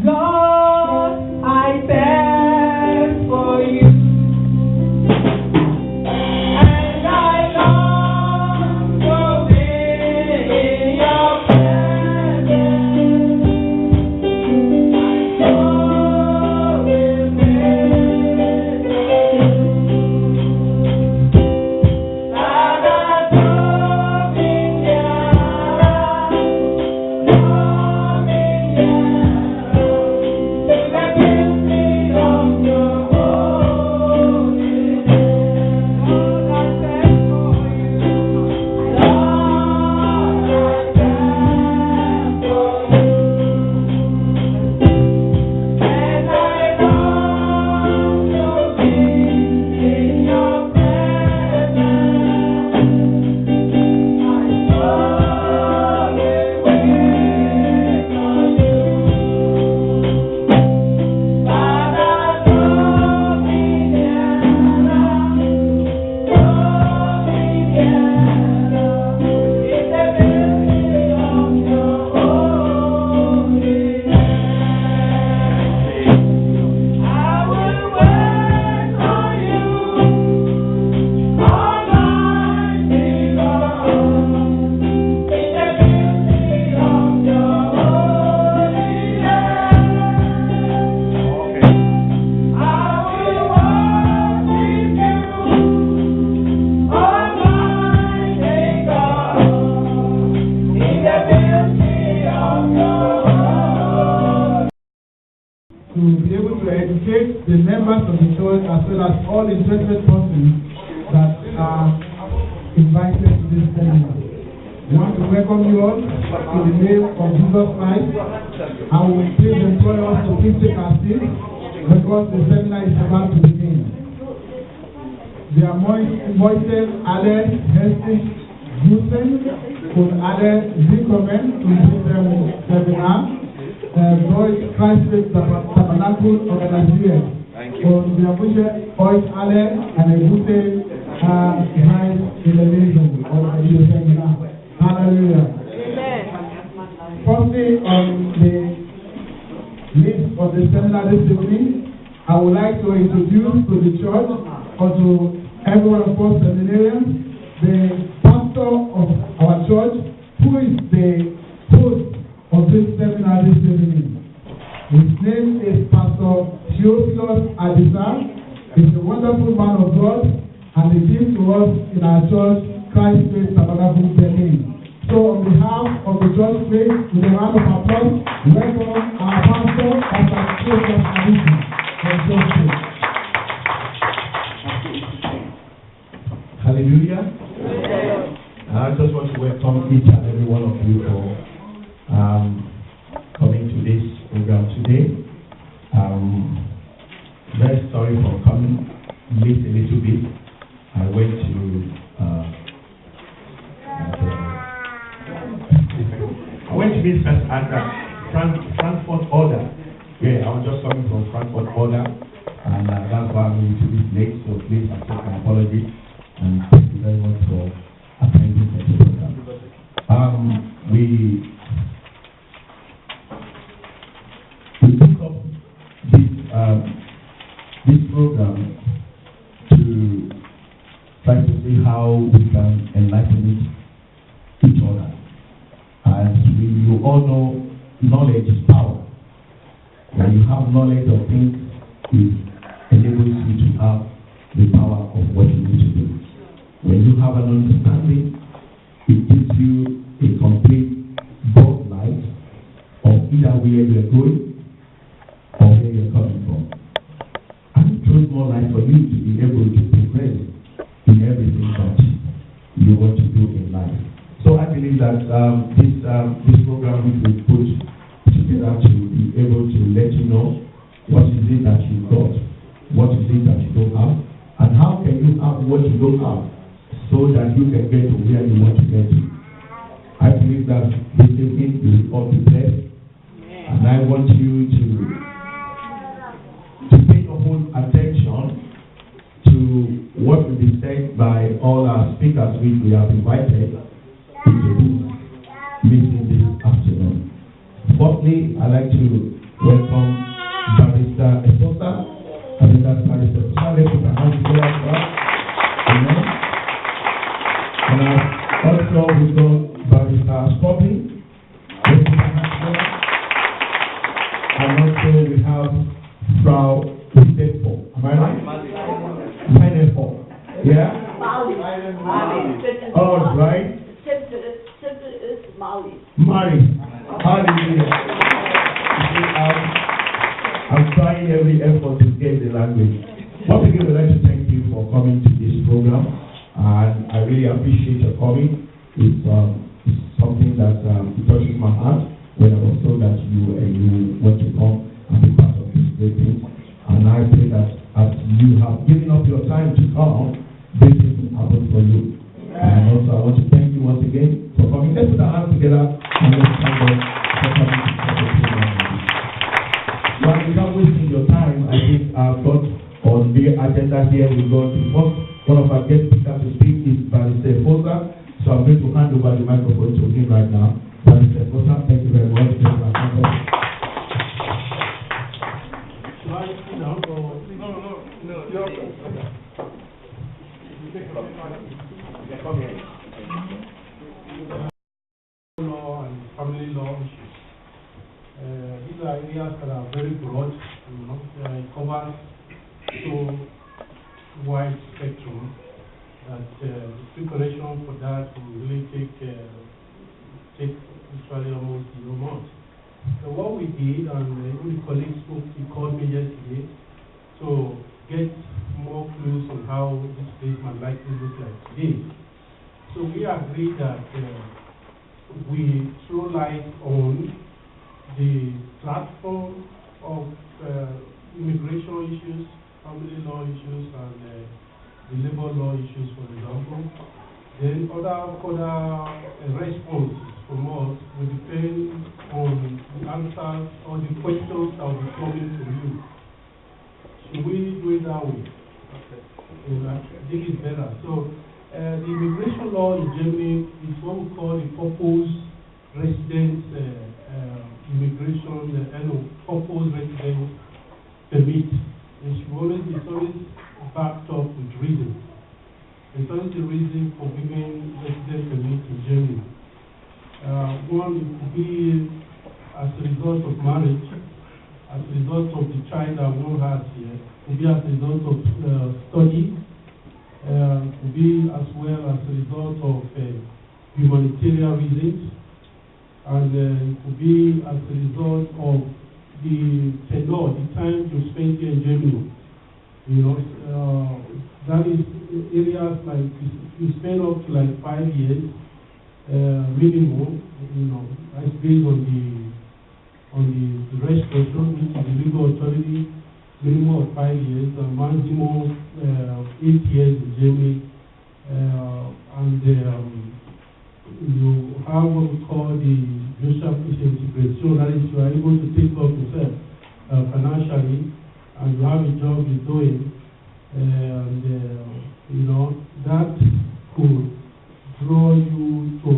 Lord, I stand for you. And I long to be in your presence. My soul will the members of the church as well as all interested persons that are invited to this seminar. We want to welcome you all in the name of Jesus Christ. I will please employ us to please take our seats because the seminar is about to begin. The Moises Ale Hestig Gusen und alle willkommen zu diesem Seminar. Durch Christ Tabernacle organisiert. Und wir wünschen euch alle eine gute Zeit in der Lesung oder in der Seminar. Hallelujah. Firstly, on the list of the seminar this evening, I would like to introduce to the church or to every one of us seminarians the pastor of our church, who is the host of this seminar this evening. His name is Pastor Theophilus Adisa. He's a wonderful man of God and he gives to us in our church, Christ Tabernacle Benin. So on behalf of the church, please, with a round of applause, welcome our pastor, Pastor Theophilus Adisa from church. Hallelujah. I just want to welcome each and every one of you for coming to this program today. Very sorry for coming late a little bit. I went to this at Frankfurt order. Yeah, I was just coming from Frankfurt order, and that's why I'm a little bit late. So please accept my apology, and thank you very much for attending the program. We took up this program to try to see how we can enlighten each other. As you all know, knowledge is power. When you have knowledge of things, it enables you to have the power of what you need to do. When you have an understanding, it gives you a complete broad light of either where you are going or where you are coming from. And it throws more light for you to be able to progress in everything that you want to do in life. So I believe that this program which we put together to be able to let you know what is it that you got, what is it that you don't have, and how can you have what you don't have so that you can get to where you want to get to. I believe that this evening you will all be blessed, and I want you to pay your whole attention to what will be said by all our speakers which we have invited into this meeting this afternoon. Fourthly, I'd like to welcome Barrister Eposa, Barrister Eposa. Let's put our hands together for us. Amen. And also we got Barrister Scobby. Let's put our hands together. And also we have Frau Widepo. Am I right? Widepo. Yeah? All right. Mari. Hallelujah. I'm trying every effort to get the language. Once again, I'd like to thank you for coming to this program, and I really appreciate your coming. It's something that touches my heart when I was told that you want to come and be part of this great thing. And I pray that as you have given up your time to come, great things will happen for you. And also, I want to thank you once again for coming. Let's put our hands together and let's thank God for coming to the program. Well, without wasting your time, I think I've got on the agenda here, we got the first one of our guest speakers to speak is Barrister Eposa. So I'm going to hand over the microphone to him right now. Barrister Eposa, thank you very much. Law and family law issues. These are areas that are very broad, it covers so wide spectrum that the preparation for that will really take usually almost a month. So what we did, and even the colleagues called me yesterday to get more clues on how this place might likely look like today. So we agreed that we throw light on the platform of immigration issues, family law issues, and the labor law issues, for example. Then other responses from us will depend on the answers or the questions that will be coming from you. Should we do it that way? Okay. I think it's better. So the immigration law in Germany is what we call the purpose residence immigration, purpose residence permit. It's always backed up with reason. It's always the reason for giving residence permit in Germany. One, it could be as a result of marriage, as a result of the child that one has here, it could be as a result of study, could be as well as a result of humanitarian reasons, and it could be as a result of the tenure, the time you spend here in Germany. That is areas like you spend up to like 5 years minimum. That's based on the registration, which is the legal authority. Minimum of 5 years and maximum 8 years in Germany, and you have what we call the social integration. That is, you are able to take care of yourself financially, and you have a job you're doing, and that could draw you to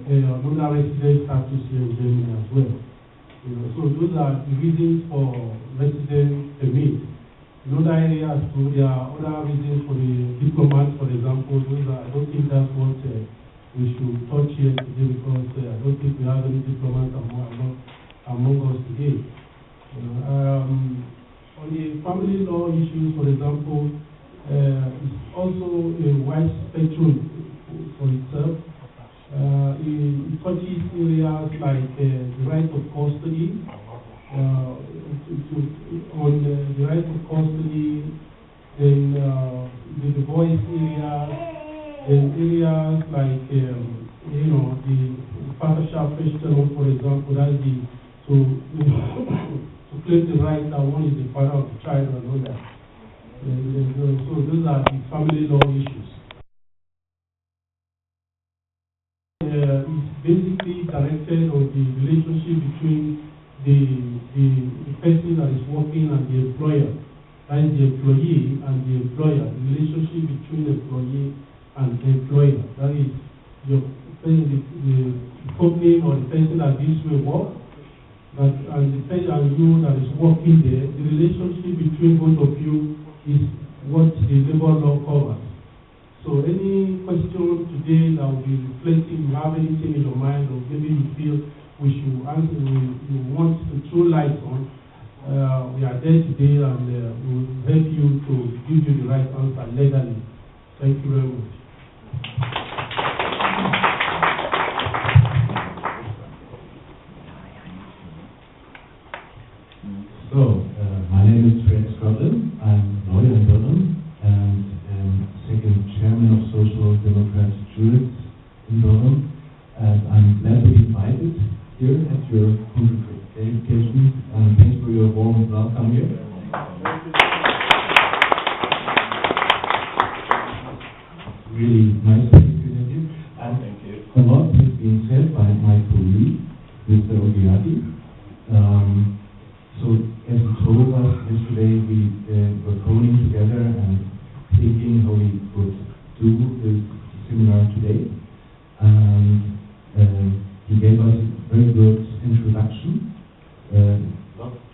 another resident status here in Germany as well. So those are the reasons for resident permit. In other areas too, there are other reasons for the diplomats, for example. I don't think that's what we should touch here today, because I don't think we have any diplomats among us today. On the family law issues, for example, it's also a wide spectrum for itself. It touches areas like the right of custody, on the right of custody, then the divorce area, then areas like the fathership question, for example, that's to claim the right that one is the father of the child and all that. So those are the family law issues. It's basically directed on the relationship between the person that is working and the employer. That is the employee and the employer. The relationship between the employee and the employer. That is the company or the person that gives you work that and you that is working there, the relationship between both of you is what the labor law covers. So any question today that will be reflecting, you have anything in your mind, or maybe you feel we should answer, you want to throw light on, we are there today and we will help you to give you the right answer legally. Thank you very much. So, my name is Warener Str. I'm a lawyer in Berlin and second chairman of Social Democrat Jurists in Berlin. And I'm glad to be invited here at your congregation. Thanks for your warm welcome here. Really nice to be here. And thank you. A lot has been said by my colleague, Mr. Ogiati. So, as he told us yesterday, we were phoning together and thinking how we could do this seminar today. And he gave us a very good introduction. A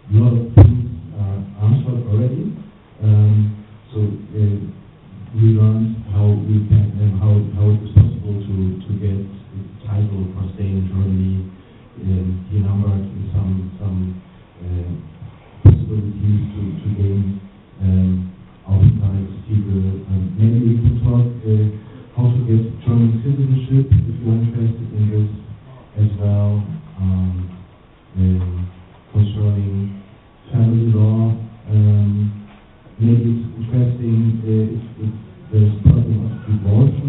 lot of things are answered already. So we learned how we can how it is possible to get the title for staying in Germany. He numbered some possibilities to gain Aufenthaltstitel. Maybe we can talk how to get German citizenship if you're interested in this as well. Concerning family law, maybe it's interesting if there's problem of divorce,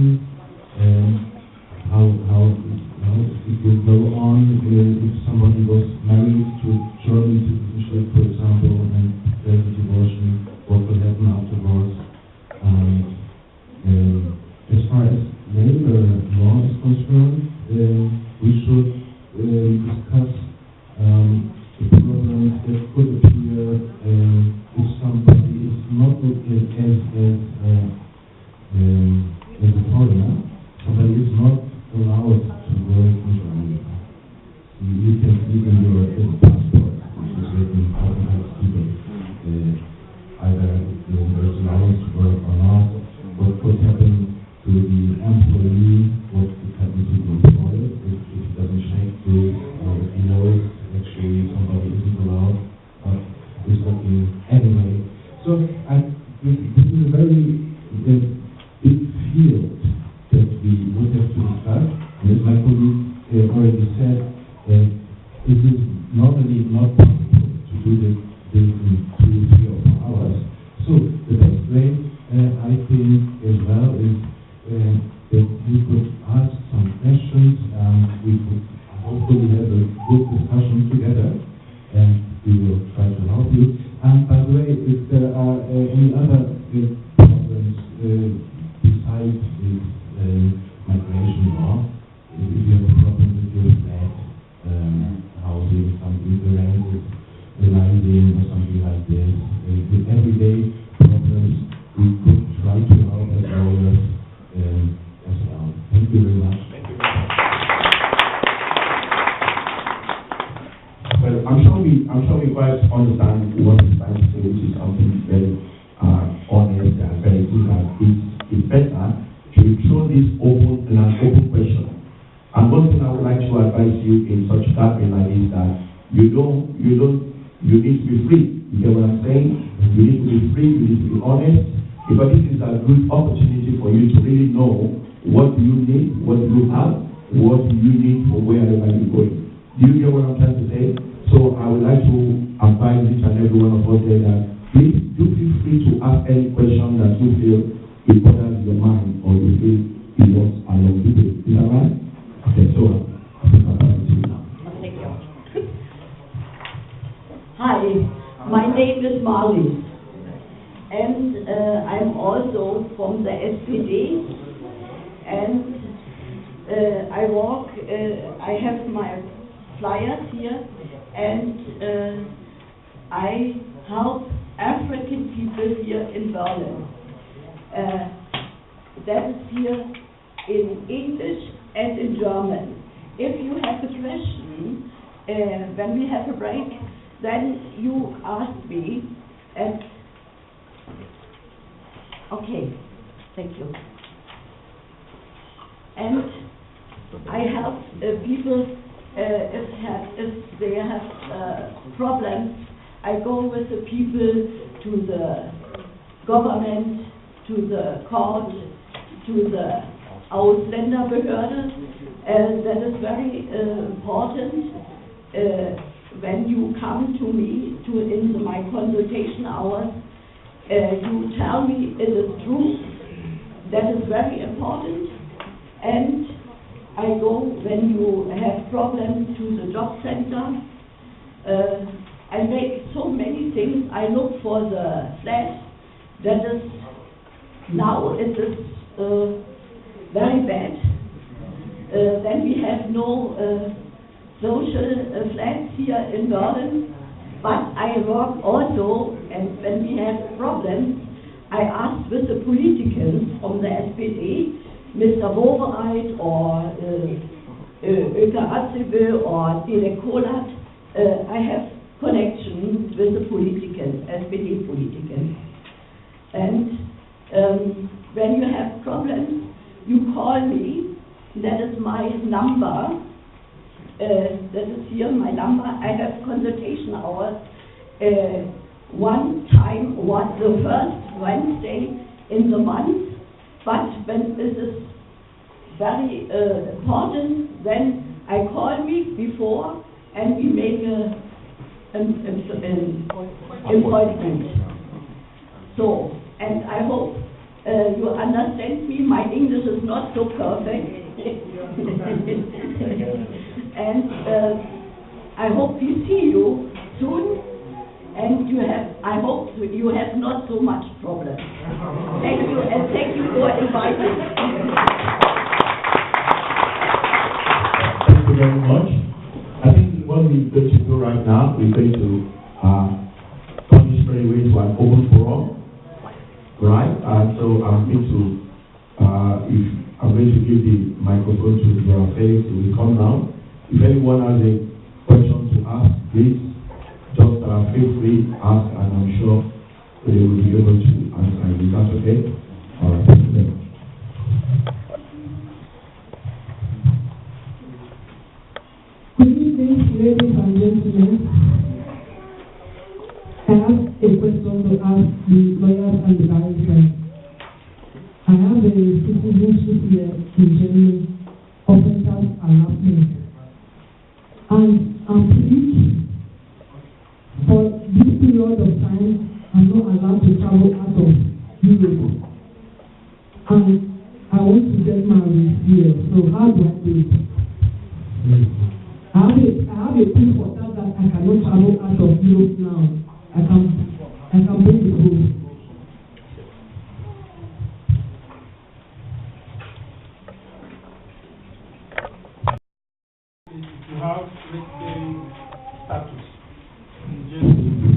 how it will go on if somebody was married to German citizenship, for example, and there's a divorce, what will happen afterwards. As far as labor law is concerned, we should discuss the problems that could appear if somebody is not as a foreigner. Somebody is not allowed to work in Germany. You can see in your passport, which is written Aufenthaltstitel, either there's allowance to work or not. What could happen to the employee? What could happen to the employer if he doesn't check this, or if he knows actually somebody isn't allowed, but is working anyway. So this is a very big field that we would have to discuss. And as my colleague already said, it is normally not possible to do this in 2, 3 or 4 hours. So the best way, I think, as well, is that we could ask some questions and we could hopefully have a good discussion together, and we will try to help you. And by the way, if there are any other problems besides this migration law, if you have a problem with your flat, housing, something, the rent is rising or something like this, with everyday problems, we could try to help as lawyers as well. Thank you very much. Thank you. Well, I'm sure we quite understand what he's trying to say, which is something very honest and very good. It's better to throw this open in an open question. And one thing I would like to advise you in such gathering like this, that you need to be free. You get what I'm saying? You need to be free, you need to be honest, because this is a good opportunity for you to really know what do you need, what do you have, what do you need for wherever you're going. Do you get what I'm trying to say? So I would like to advise each and every one of us there that please do feel free to ask any question that you feel it bothers your mind or you feel it was along with it. Is that right? Okay, so I think I'll pass it to you now. Thank you. Hi, my name is Marlies, and I'm also from the SPD, and I have my flyers here, and I help African people here in Berlin. That is here in English and in German. If you have a question, when we have a break, then you ask me, and okay, thank you. And I help people if they have problems. I go with the people to the government, to the court, to the Ausländerbehörde. That is very important. When you come to me in my consultation hours, you tell me it is true. That is very important. And I go when you have problems to the job center. I make so many things. I look for the flat. That is now it is very bad. Then we have no social flats here in Berlin. But I work also, and when we have problems, I ask with the politicians from the SPD, Mr. Wowereit or Öka Atzebe or Direk Kolat. I have connections with the politicians, SPD politicians. And when you have problems, you call me. That is my number. That is here my number. I have consultation hours one time, the first Wednesday in the month. But when this is very important, then I call me before and we make an appointment. So, and I hope you understand me. My English is not so perfect. And I hope we see you soon. And I hope you have not so much problem. Thank you, and thank you for inviting. Thank you very much. I think what we're going to do right now, we're going to turn straight away to an open forum, right? So I'm going to give the microphone to Brother Felix who will come now. If anyone has a question to ask, please just feel free, ask, and I'm sure they will be able to answer. Is that okay? All right, thank you very much. Good evening, ladies and gentlemen. I have a question to ask the lawyers and the barristers. I have a citizenship here in Germany, officers and happening. And I'm pleased for this period of time, I'm not allowed to travel out of Europe. And I want to get married here, so how do I do it? I have a proof for that I cannot travel out of Europe now. I can bring the proof. You have resident status in Germany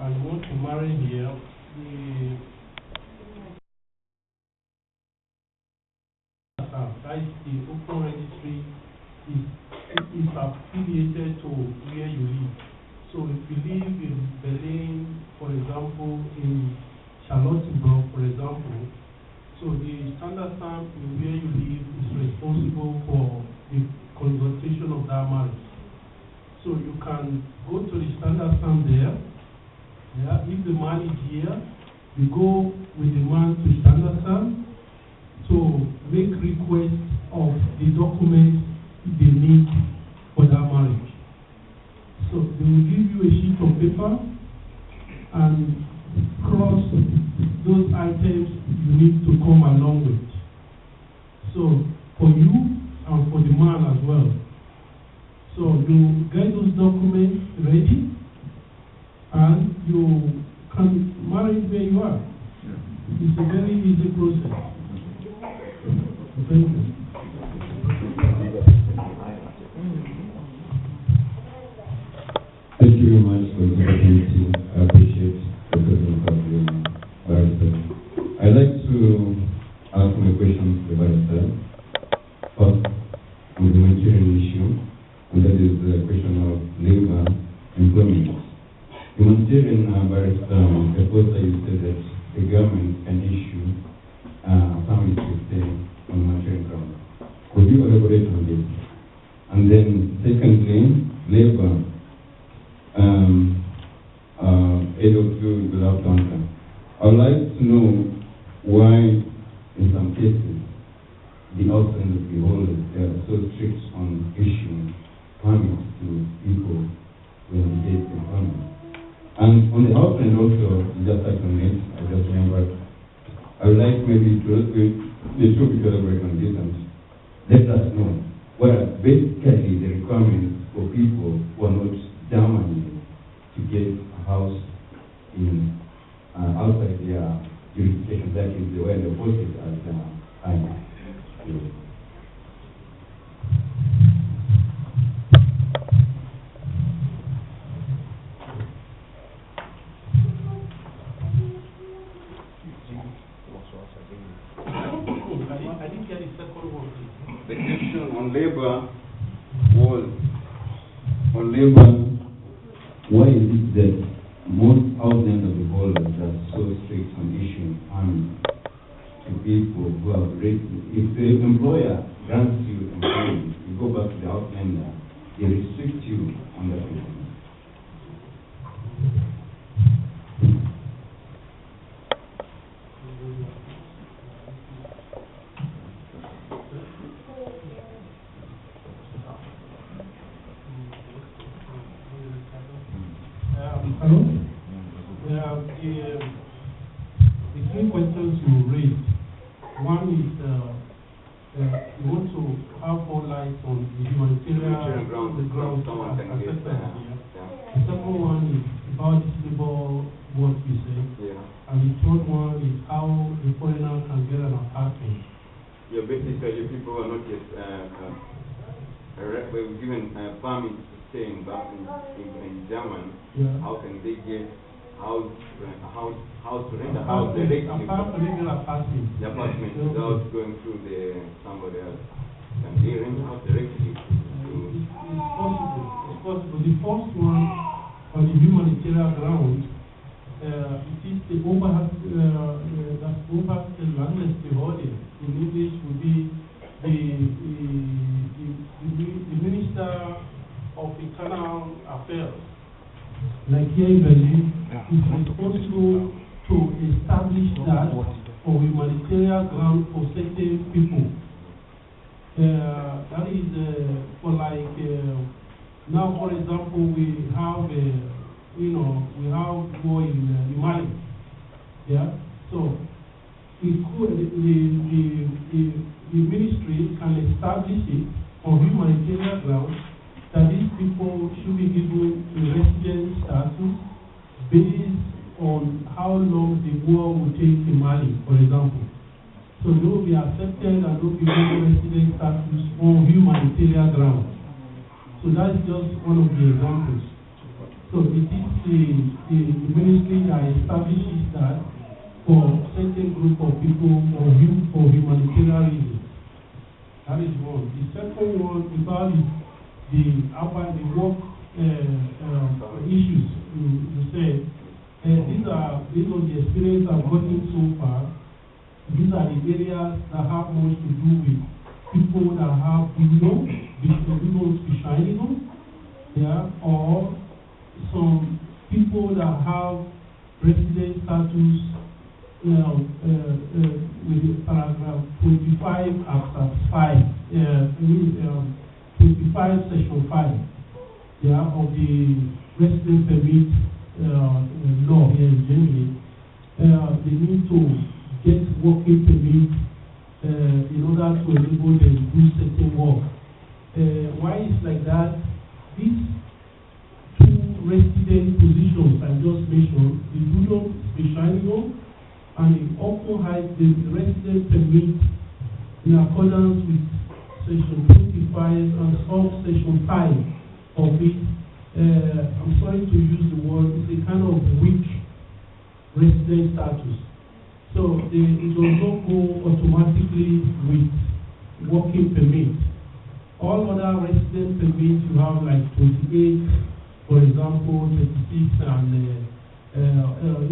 and you want to marry here, that is the open registry is affiliated to where you live. So if you live in Berlin, for example, in Charlottenburg, for example, so the standard stamp in where you live is responsible for the consultation of that marriage. So you can go to the standard stamp there. Yeah, if the man is here, you go with the man to standard stamp to make request of the documents they need for that marriage. So they will give you a sheet of paper and cross those items you need to come along with. So for you and for the man as well. So you get those documents ready and you can marry where you are. It's a very easy process. Thank you. Thank you very much for the opportunity. I appreciate the presence of the barrister. I'd like to ask my question to the barrister. First, on the Nigerian issue, and that is the question government. Humanitarian barrister, you said that the government can issue permits to stay on humanitarian ground. Could you elaborate on this? And then, secondly, labor, AW without contract. I would like to know why, in some cases, the outside industry holders are so strict on issuing permits to people when they get the permit. And on the outside also, just like on it, I just remember, I would like maybe to the two people elaborate on this and let us know what are basically the requirements for people who are not Germany to get a house in outside their jurisdiction, that is the way the process as I I didn't get the second one. The question on labor was on labor. Why is it that most outside of the holders are so strict on issuing permits to people who are ready? If the employer grants you employment, you go back to the outlander, they restrict you on that business. Hello? The three questions you raised. One is you want to have more light on the humanitarian ground assessment. The second one is about this labor work you said. And the third one is how the foreigner can get an apartment. Yeah, basically people who are not yet were given permits to stay in Germany. How can they get how to rent a house directly? Apart from the apartment. The apartment without going through somebody else. Can they rent out directly? It's possible. It's possible. The first one on the humanitarian ground, it is the Landesbehörde. In English would be the Minister of Internal Affairs, like here in Berlin, is responsible to establish that for humanitarian ground for certain people. That is for like now, for example, we have we have war in Mali. Yeah, so it could the ministry can establish it on humanitarian grounds that these people should be given a resident status based on how long the war will take in Mali, for example. So they will be accepted and they will be given resident status on humanitarian grounds. So that's just one of the examples. So it is the ministry that establishes that for certain group of people for humanitarian reasons. That is one. The second one about the work issues you said. These are based on the experience I've gotten so far. These are the areas that have much to do with people that have specialism, yeah, or some people that have resident status with paragraph 25 absat 5, 25 section 5, yeah, of the resident permit law here in Germany. They need to get working permit in order to enable them to do certain work. Why is like that? These two resident positions I just mentioned, the Judo Specialism and the often hide the resident permit in accordance with section 25 and section 5 of it. I'm sorry to use the word, it's a kind of weak resident status. So it does not go automatically with working permit. All other resident permits you have like 28 For example, 26 and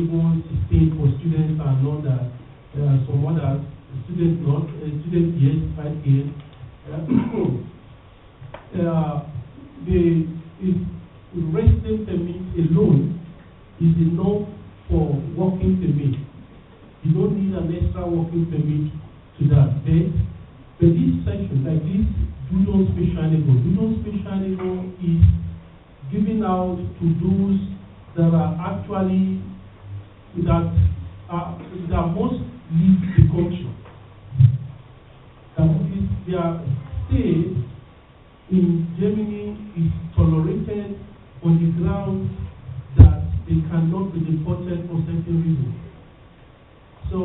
even 16 for students and all that. Some others, students not, students yes, 5 years. The resident permit alone is enough for working permit. You don't need an extra working permit to that. But this section, like this, do not special is given out to those that are actually that must leave the country. Their stay in Germany is tolerated on the ground that they cannot be deported for certain reasons. So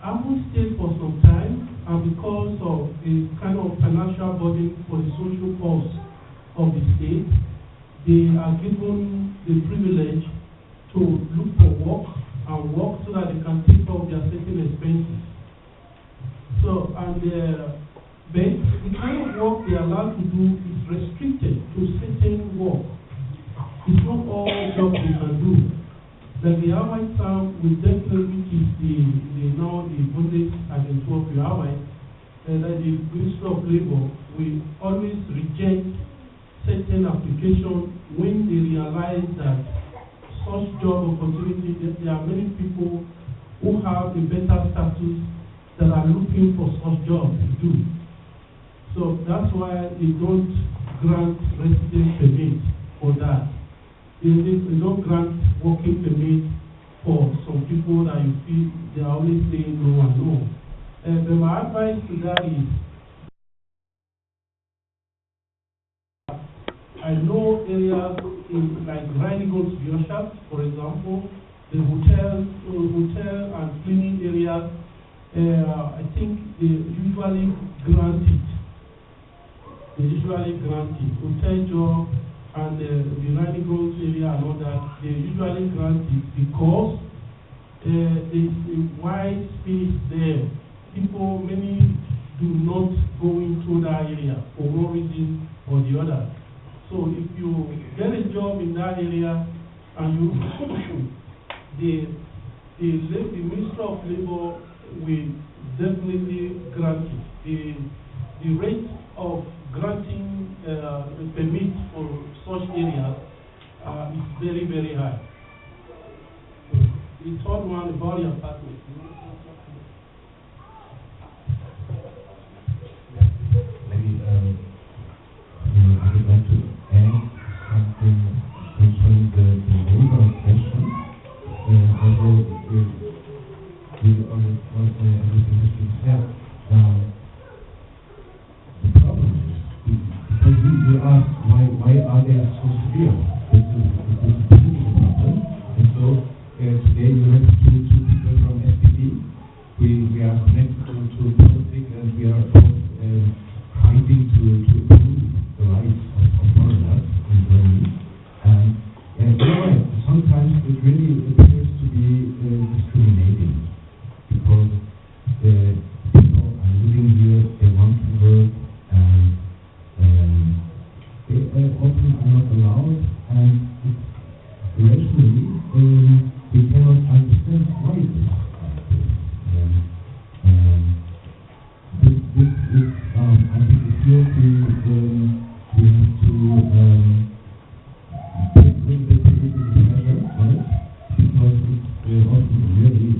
I will stay for some time, and because of a kind of financial burden for the social costs of the state, they are given the privilege to look for work and work so that they can take care of their certain expenses. So, and but the kind of work they are allowed to do is restricted to certain work. It's not all jobs they can do. Like the Hawaii town will definitely keep the bondage agency of the Hawaii, and that the Ministry of Labor will always reject certain applications when they realize that such job opportunity, there are many people who have a better status that are looking for such jobs to do. So that's why they don't grant residence permit for that. They don't grant working permit for some people that you feel they are always saying no and no. But my advice to that is, I know areas in like Warener, for example, the hotel and cleaning areas. I think they usually grant it. Hotel job and the Warener area and all that, they usually grant it because there is a wide space there. Many do not go into that area for one reason or the other. So if you get a job in that area and you the Ministry of Labor will definitely grant it. The rate of granting a permit for such areas is very, very high. The third one about the apartment. Maybe I would like to add something concerning the labor question. Although everything has been said, the problem is because we ask why are they so severe? It's a political problem, and so today we have two people from SPD. We are connected to politics, and we are both fighting to improve the rights of foreigners in Germany. And you're right, sometimes it really appears to be discriminating because people are living here, they want to work, and they often are not allowed, and rationally we cannot understand why it is like this. This is, I think, a field we have to bring the political pressure on it, because it's often really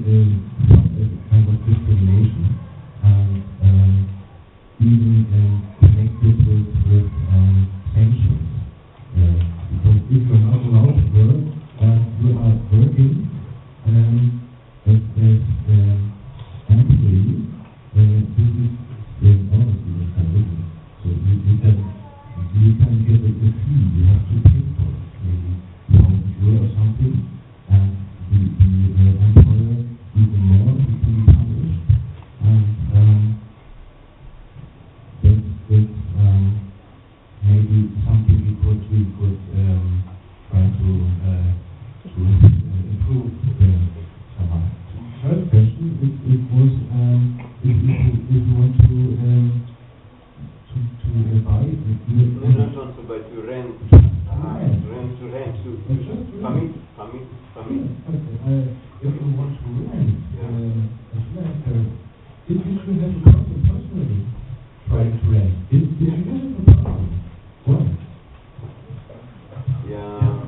coming. If you want to rent a flat, if you should have a problem personally trying to rent, if you have a problem, what? Yeah.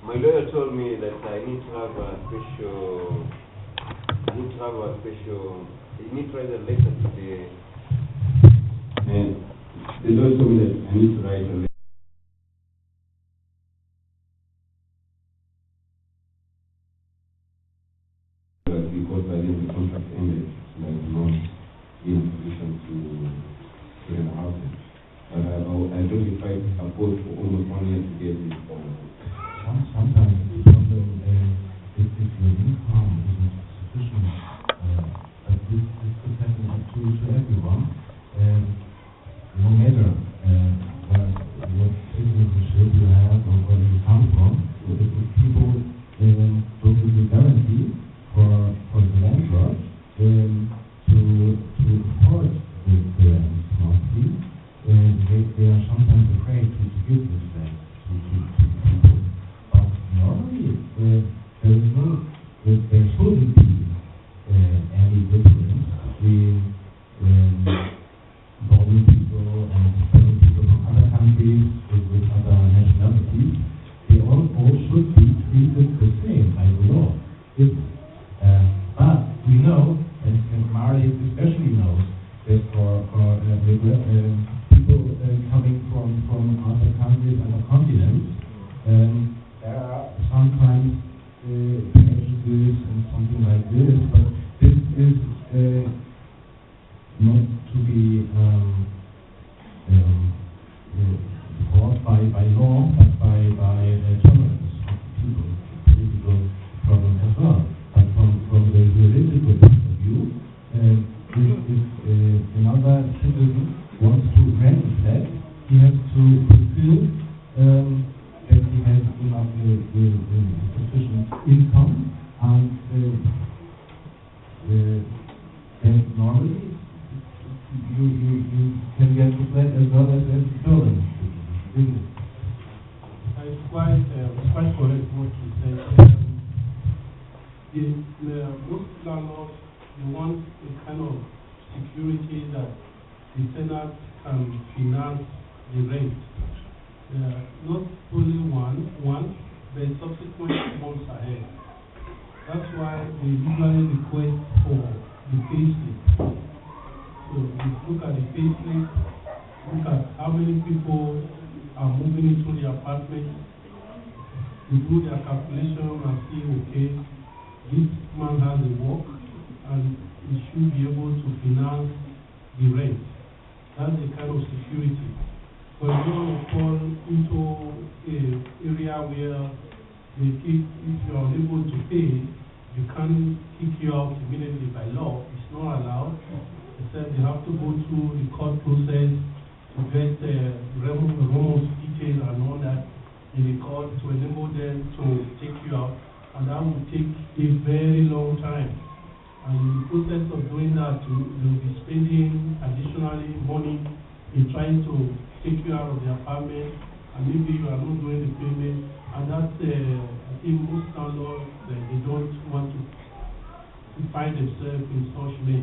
My lawyer told me that I need to have a special. You need to write a letter to the. And the lawyer told me that I need to write a letter. Because by then the contract ended, like not in position to rent a house. But I don't fight a boat for almost 1 year to get it. Sometimes the problem is if your income isn't sufficient, but this could happen to everyone, no matter what citizenship you have or where you come from. So if people don't give you guarantee for the landlord to afford the rent monthly, they are sometimes afraid to give this rent to people. But normally, there shouldn't be any difference between northern people and Hispanic people from other countries with other nationalities. They all should be treated the same by the law. But we know, and Marley especially knows, that for people coming from other countries, other continents, there are sometimes prejudices and something like this, but this is not to be caused by law, but by tolerance of people, political problems as well. But from the juridical point of view, if another citizen wants to rent a flat, he has to fulfill that he has enough sufficient income, and then normally you can get the flat as well as the building. It's quite correct what you said. Most landlords, they want a kind of security that the tenant can finance the rent. Not only one, but subsequent months ahead. That's why they usually request for the payslip. So you look at the payslip, look at how many people are moving into the apartment. You do their calculation and see, okay, this man has a work and he should be able to finance the rent. That's the kind of security. But you don't want to fall into an area where they keep, if you are unable to pay, you can't kick you out immediately by law. It's not allowed. Except they have to go through the court process to get Rome's details and all that in the court to enable them to take you out. And that will take a very long time. And in the process of doing that, you'll be spending additionally money in trying to take you out of the apartment, and maybe you are not doing the payment. And that's, I think most landlords, they don't want to find themselves in such mess.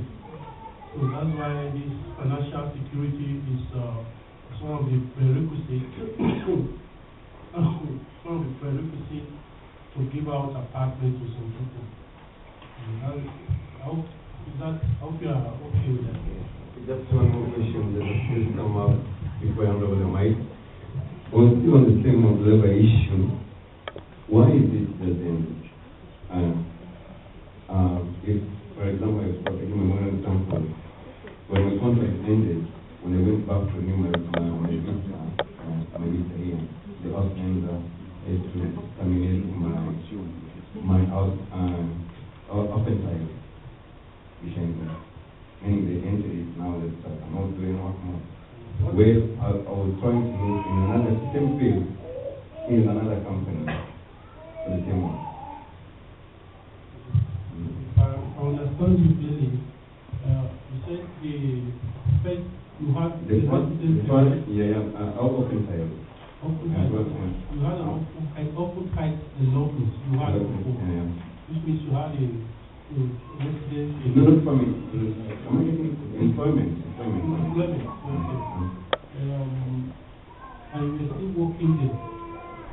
So that's why this financial security is one of the prerequisites. One of the prerequisites to give out apartments to some people. I hope you are okay with that. Just one more question that has come up before I hand over the mic. Still on the same labor issue, why is it that then, if, for example, I was taking my one example, when my contract ended, when I went back to renew my visa here, the Austrians is to terminate my offensive vision. Meaning they enter it now that I'm not doing what more. Where I was trying to look in another same field in another company for the same one. I understand you clearly. You said the first you had the first, I'll open sale. You had an I often type a locus. You had it before. Yeah. Which means you had a residence in... No, not for me. Am I getting employment? Employment, okay. And you're still working there?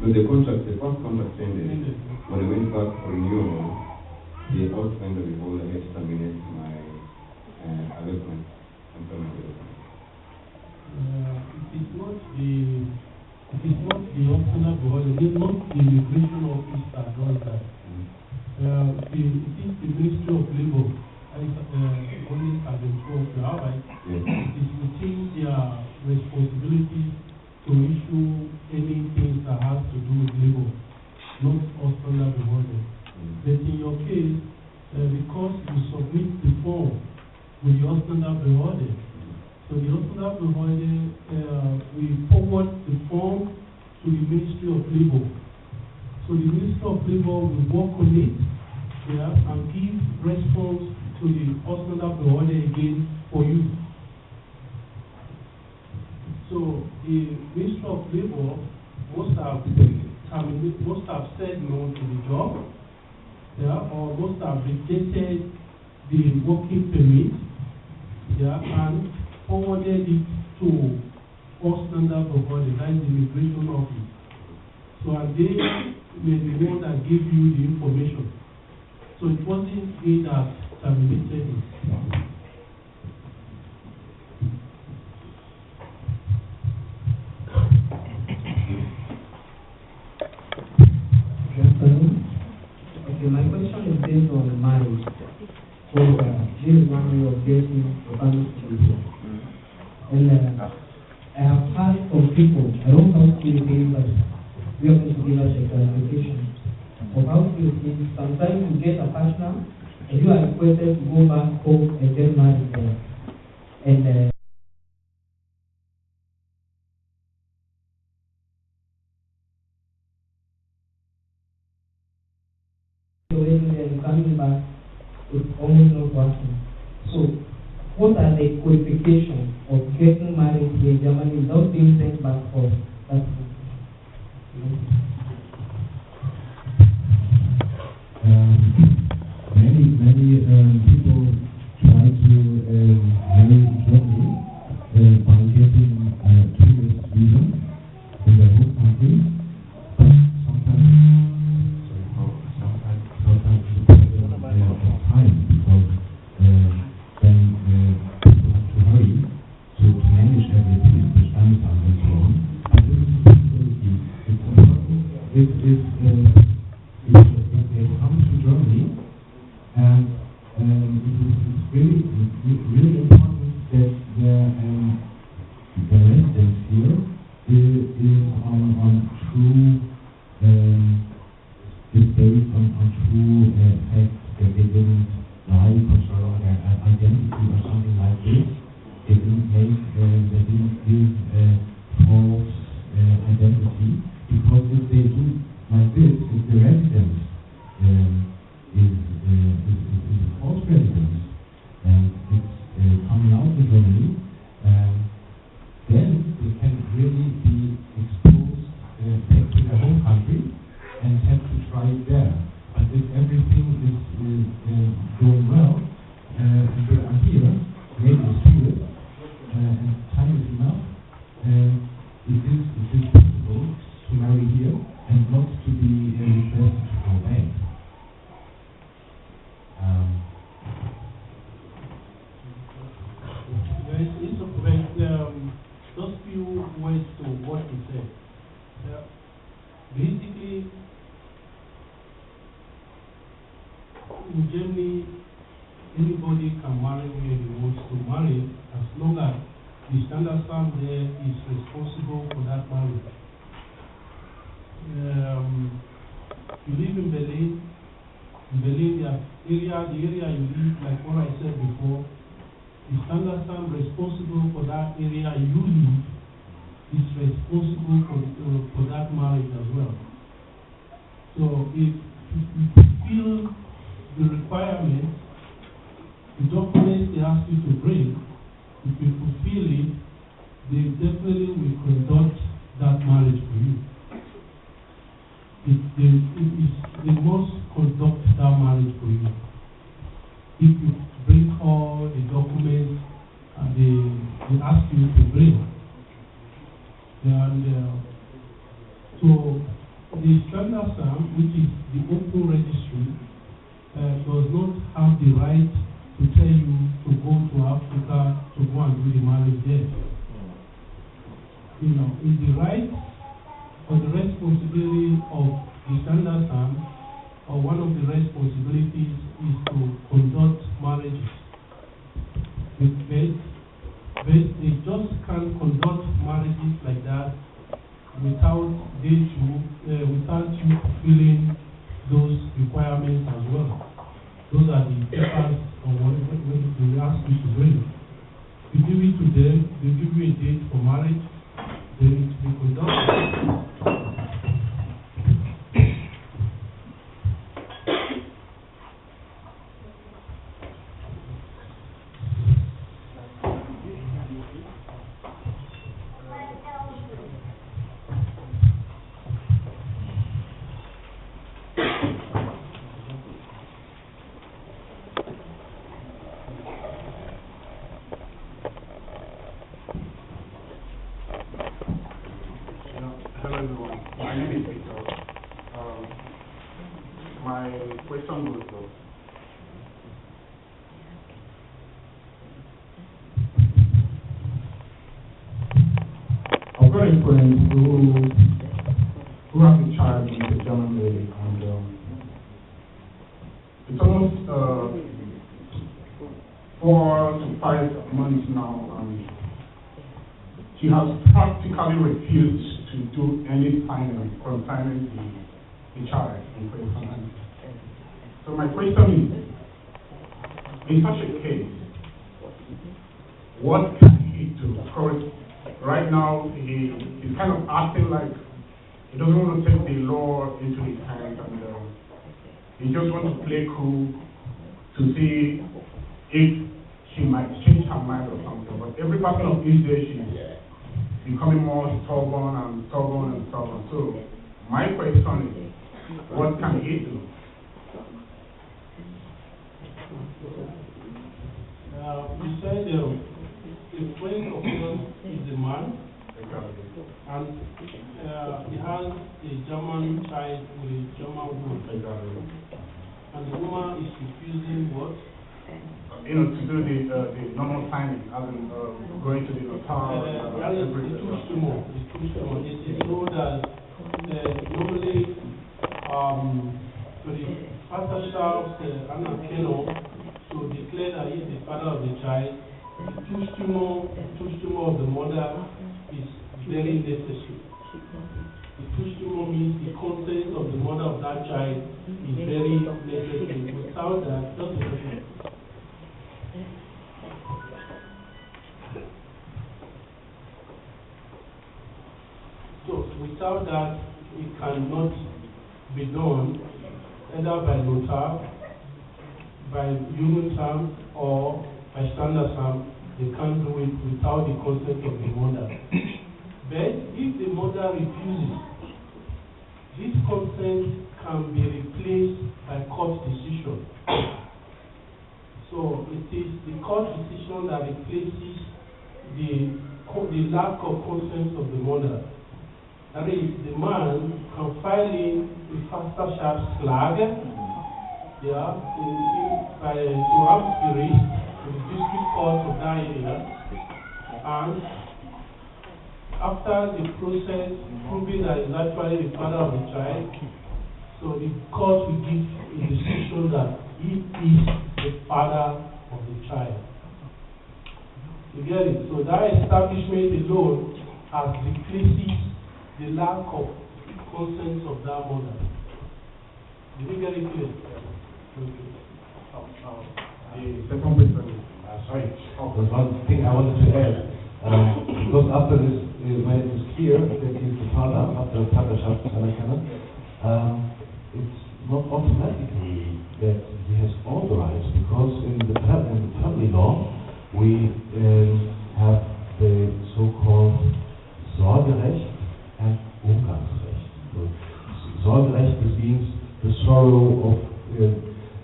No, the first contract ended. When I went back for renewal, the outline of the whole had terminated my allotment, employment allotment. It is not the optional provider, it is not the immigration office that does that. It is the Ministry of Labour, only as informed, right? Yes. It is within their responsibility to issue anything that has to do with labor, not external provider. But in your case, because you submit the form with the external provider, so the external provider will forward the form to the Ministry of Labour. So the Ministry of Labour will work on it and give response to the external provider again for you. So the Ministry of Labour must have said no to the job, or must have rejected the working permit, and forwarded it to all standard providers, that is the immigration office. So and they were the one that gave you the information. So it wasn't they that terminated it. Okay, my question is based on marriage. So this is one way of getting the family together. And I have heard from people, I don't know how to give but we are going to give us a clarification of how to think. Sometimes you get a partner and you are requested to go back home and get married there. And and coming back is almost not working. So, what are the qualifications of getting married here in Germany without being sent back home? That's many people try to marry in Germany by getting tourist visa in their home country, but sometimes it's a problem of time because then people have to hurry to manage everything, the Standesamt and so on. But this is a possibility. It's important if they come to Germany, and it's really important that the residence here is on true. Is based on true facts, that they didn't lie concerning their identity or something like this. They didn't give false identity, because if they do like this, if the residence is a false residence and it's coming out in Germany, then they can really be exposed back to their home country and have to try it there. But if everything is going well, and they are here, maybe it's here, and time is enough, it is possible to marry here and not to be requested to go back. Just few words to what you said. Basically, in Germany, anybody can marry where he wants to marry, as long as the Standesamt there is responsible for that marriage. You live in Berlin. In Berlin, the area you live, like what I said before, the Standesamt responsible for that area you live is responsible for that marriage as well. So if you fulfill the requirements, the documents they ask you to bring, if you fulfill it, they definitely will conduct that marriage for you. they must conduct that marriage for you. If you bring all the documents they ask you to bring. And so the standard SAM, which is the open registry, does not have the right to tell you to go to Africa to go and do the marriage there. You know, it's the right or the responsibility of the standard SAM, or one of the responsibilities is to conduct marriages with faith. They just can't conduct marriages like that without without you fulfilling those requirements as well. Those are the papers or whatever they ask you to bring. You give it to them, they give you a date for marriage, then it will be conducted. Hello everyone, my name is Peter. My question goes to I've got a friend who has a child with a German lady, and it's almost 4 to 5 months now, and she has practically refused to do any signing concerning the child in question. So my question is, in such a case, what can he do? Because right now he's kind of acting like he doesn't want to take the law into his hands, and he just wants to play cool to see if she might change her mind or something. But every person of each day she's becoming more stubborn and stubborn and stubborn. So my question is, what can he do? You said the friend of yours is a man, and he has a German child with a German woman, and the woman is refusing what? To do the normal signing, as in going to the notar. It's so that normally for the Vaterschaft anerkennung to declare that he is the father of the child, the Zustimmung of the mother is very necessary. The Zustimmung means the consent of the mother of that child is very necessary. Without that, just a second. So without that, it cannot be done either by notar, by human SAM, or by standard SAM. They can't do it without the consent of the mother. But if the mother refuses, this consent can be replaced by court decision. So it is the court decision that replaces the lack of consent of the mother. That is, the man can file in a Vaterschaftklage, by to Amtsgericht, to the district court of that area, and after the process proving that he's actually the father of the child, so the court will give a decision that he is the father of the child. You get it? So that establishment alone has replaces the lack of consent of that mother. Did you get it clear? Okay. The second question. Sorry, there's one thing I wanted to add. Because after this, when it is clear that he is the father, after Tabernacle, it's not automatically that he has all the rights, because in the family law, we have the so-called Sorgerecht and Umgangsrecht. So, Sorgerecht Sorgerecht. This means the sorrow of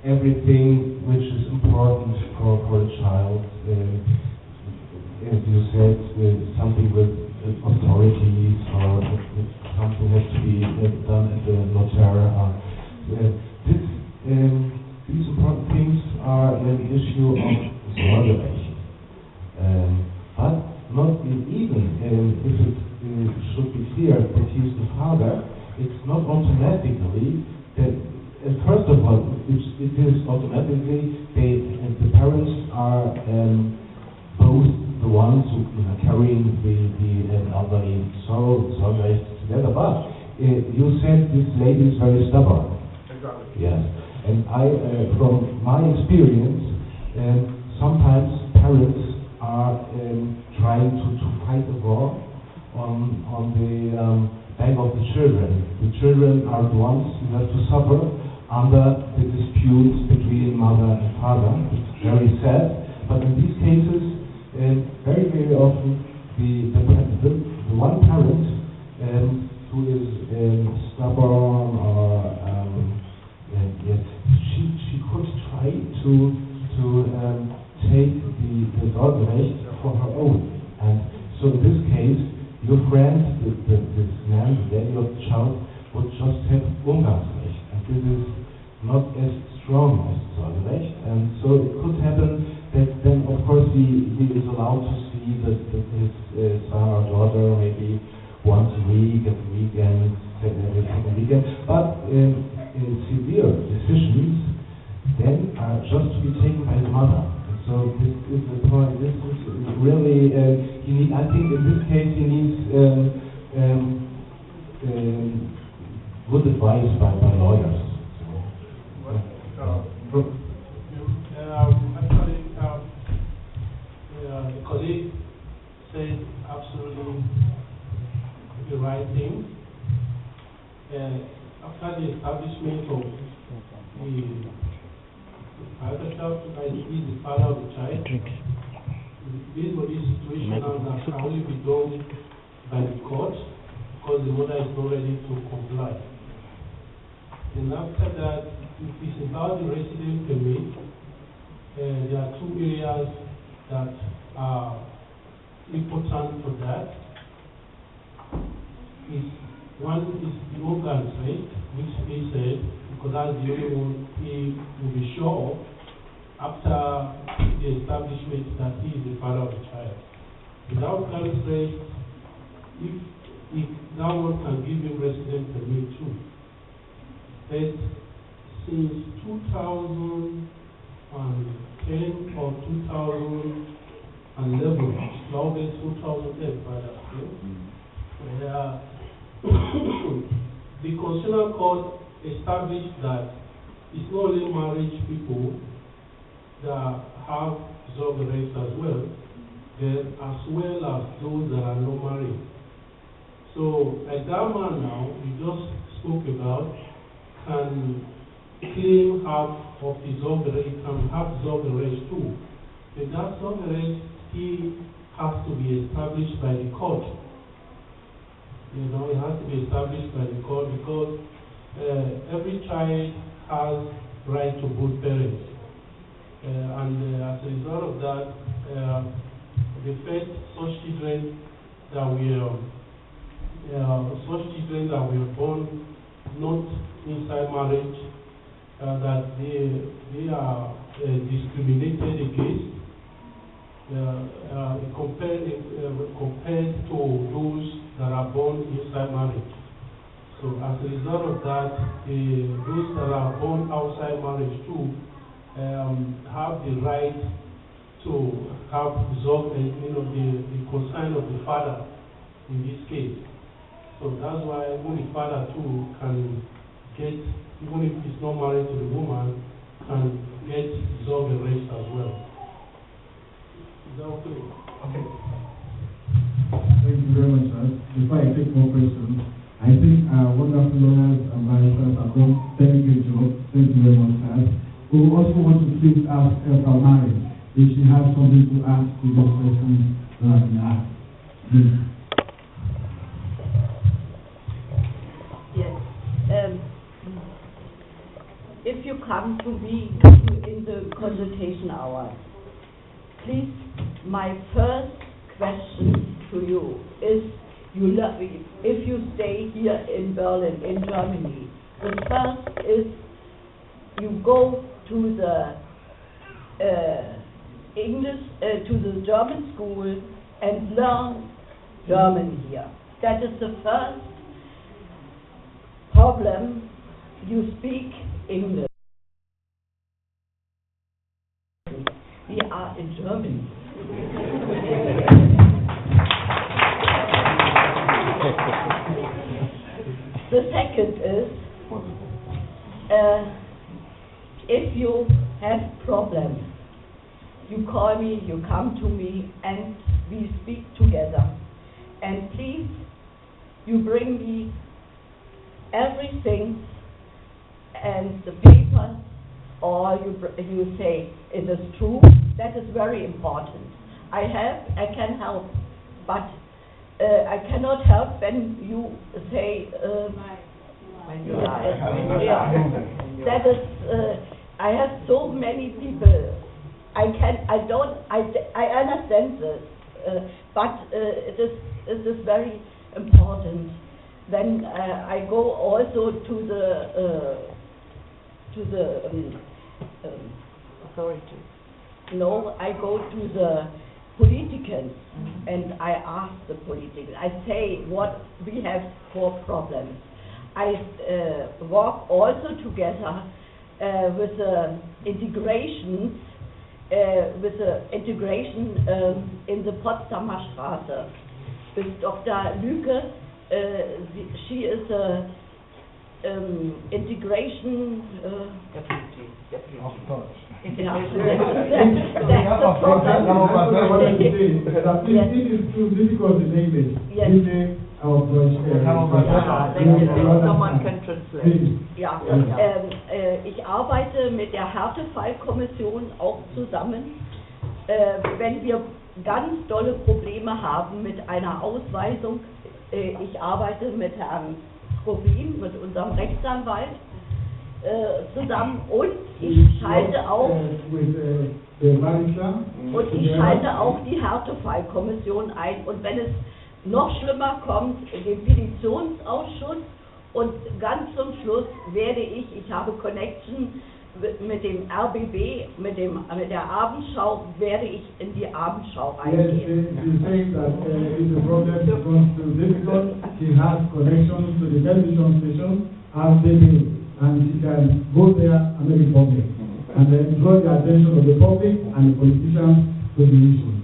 everything which is important for a child. As you said, something with authorities, or something has to be done at the notaire. These important things are an issue of Sorgerecht. But not even if it should be clear that he is the father, it's not automatically that, first of all, it is automatically the parents are both the ones who are carrying the elderly sorrow together. But you said this lady is very stubborn. Exactly. Yes, and from my experience, sometimes parents are trying to fight a war on the back of the children. The children are the ones who have to suffer under the disputes between mother and father. It's very sad, but in these cases, very, very often, the one parent who is stubborn, or yes, she could try to take the Sorgerecht for her own. And so in this case, your friend, this man, the daddy of the child, would just have Umgangsrecht. And this is not as strong as Sorgerecht. And so it could happen that then, of course, he is allowed to see his son or daughter maybe once a week, at the weekend, every second weekend. But severe decisions then are just to be taken by the mother. And so this is the point. This is really, I think in this case he needs good advice by lawyers. Actually, the colleague said absolutely the right thing. After the establishment of the father, I is the father of the child. This body situation now that can only be done by the court because the mother is not ready to comply. And after that, it is about the resident permit. There are two areas that are important for that. One is the organs rate, which he said, because that's the only one he will be sure after the establishment that he is the father of the child. Without organs rate, if that one can give him resident permit too. But since 2010 or 2011, longest 2010, father, the Constitutional Court established that it's not only marriage people that have Sorgerecht as well, as well as those that are not married. So, like that man now, we just spoke about, can claim half of the Sorgerecht, can have Sorgerecht too. But that Sorgerecht still has to be established by the court. You know, it has to be established by the court because every child has right to both parents. And as a result of that, the first such children that were born not inside marriage, that they are discriminated against compared to those that are born inside marriage. So as a result of that, those that are born outside marriage too have the right to have the consent of the father in this case. So that's why even the father too can get, even if he's not married to the woman, can get Sorgerecht as well. Is that okay? Okay. Thank you very much, sir. Before I take more questions, I think wonderful lawyers and baristas have done a very good job. Thank you very much, sir. We also want to please ask Elsa Mary if she has something to ask to those questions that have been asked. Please. Yes. if you come to me in the consultation hours, please, my first question to you is, if you stay here in Berlin, in Germany, the first is you go to the to the German school and learn German here. That is the first problem. You speak English. We are in Germany. The second is, if you have problems, you call me, you come to me, and we speak together. And please, you bring me everything and the papers, or you say it is true. That is very important. I can help, but I cannot help when you say that is. I have so many people. I understand this, but it is very important. Then I go also to the authority. No, I go to the politicians and I ask the politicians. I say what we have for problems. I work also together with the integration. In the Potsdamer Straße with Dr. Lüke. She is a integration deputy. Of course. That's the problem. It is too difficult in English. Yes. Someone can translate. Ja, ich arbeite mit der Härtefallkommission auch zusammen. Wenn wir ganz dolle Probleme haben mit einer Ausweisung, ich arbeite mit Herrn Rubin, mit unserem Rechtsanwalt zusammen, und ich schalte auch die Härtefallkommission ein, und wenn es noch schlimmer kommt, den Petitionsausschuss, und ganz zum Schluss werde ich habe Connection mit dem RBB, mit der Abendschau, werde ich in die Abendschau reingehen. She's saying that if the problem becomes too difficult, she has connections to the television station, RBB, and she can go there and make it public, and then draw the attention of the public and the politicians to the issue.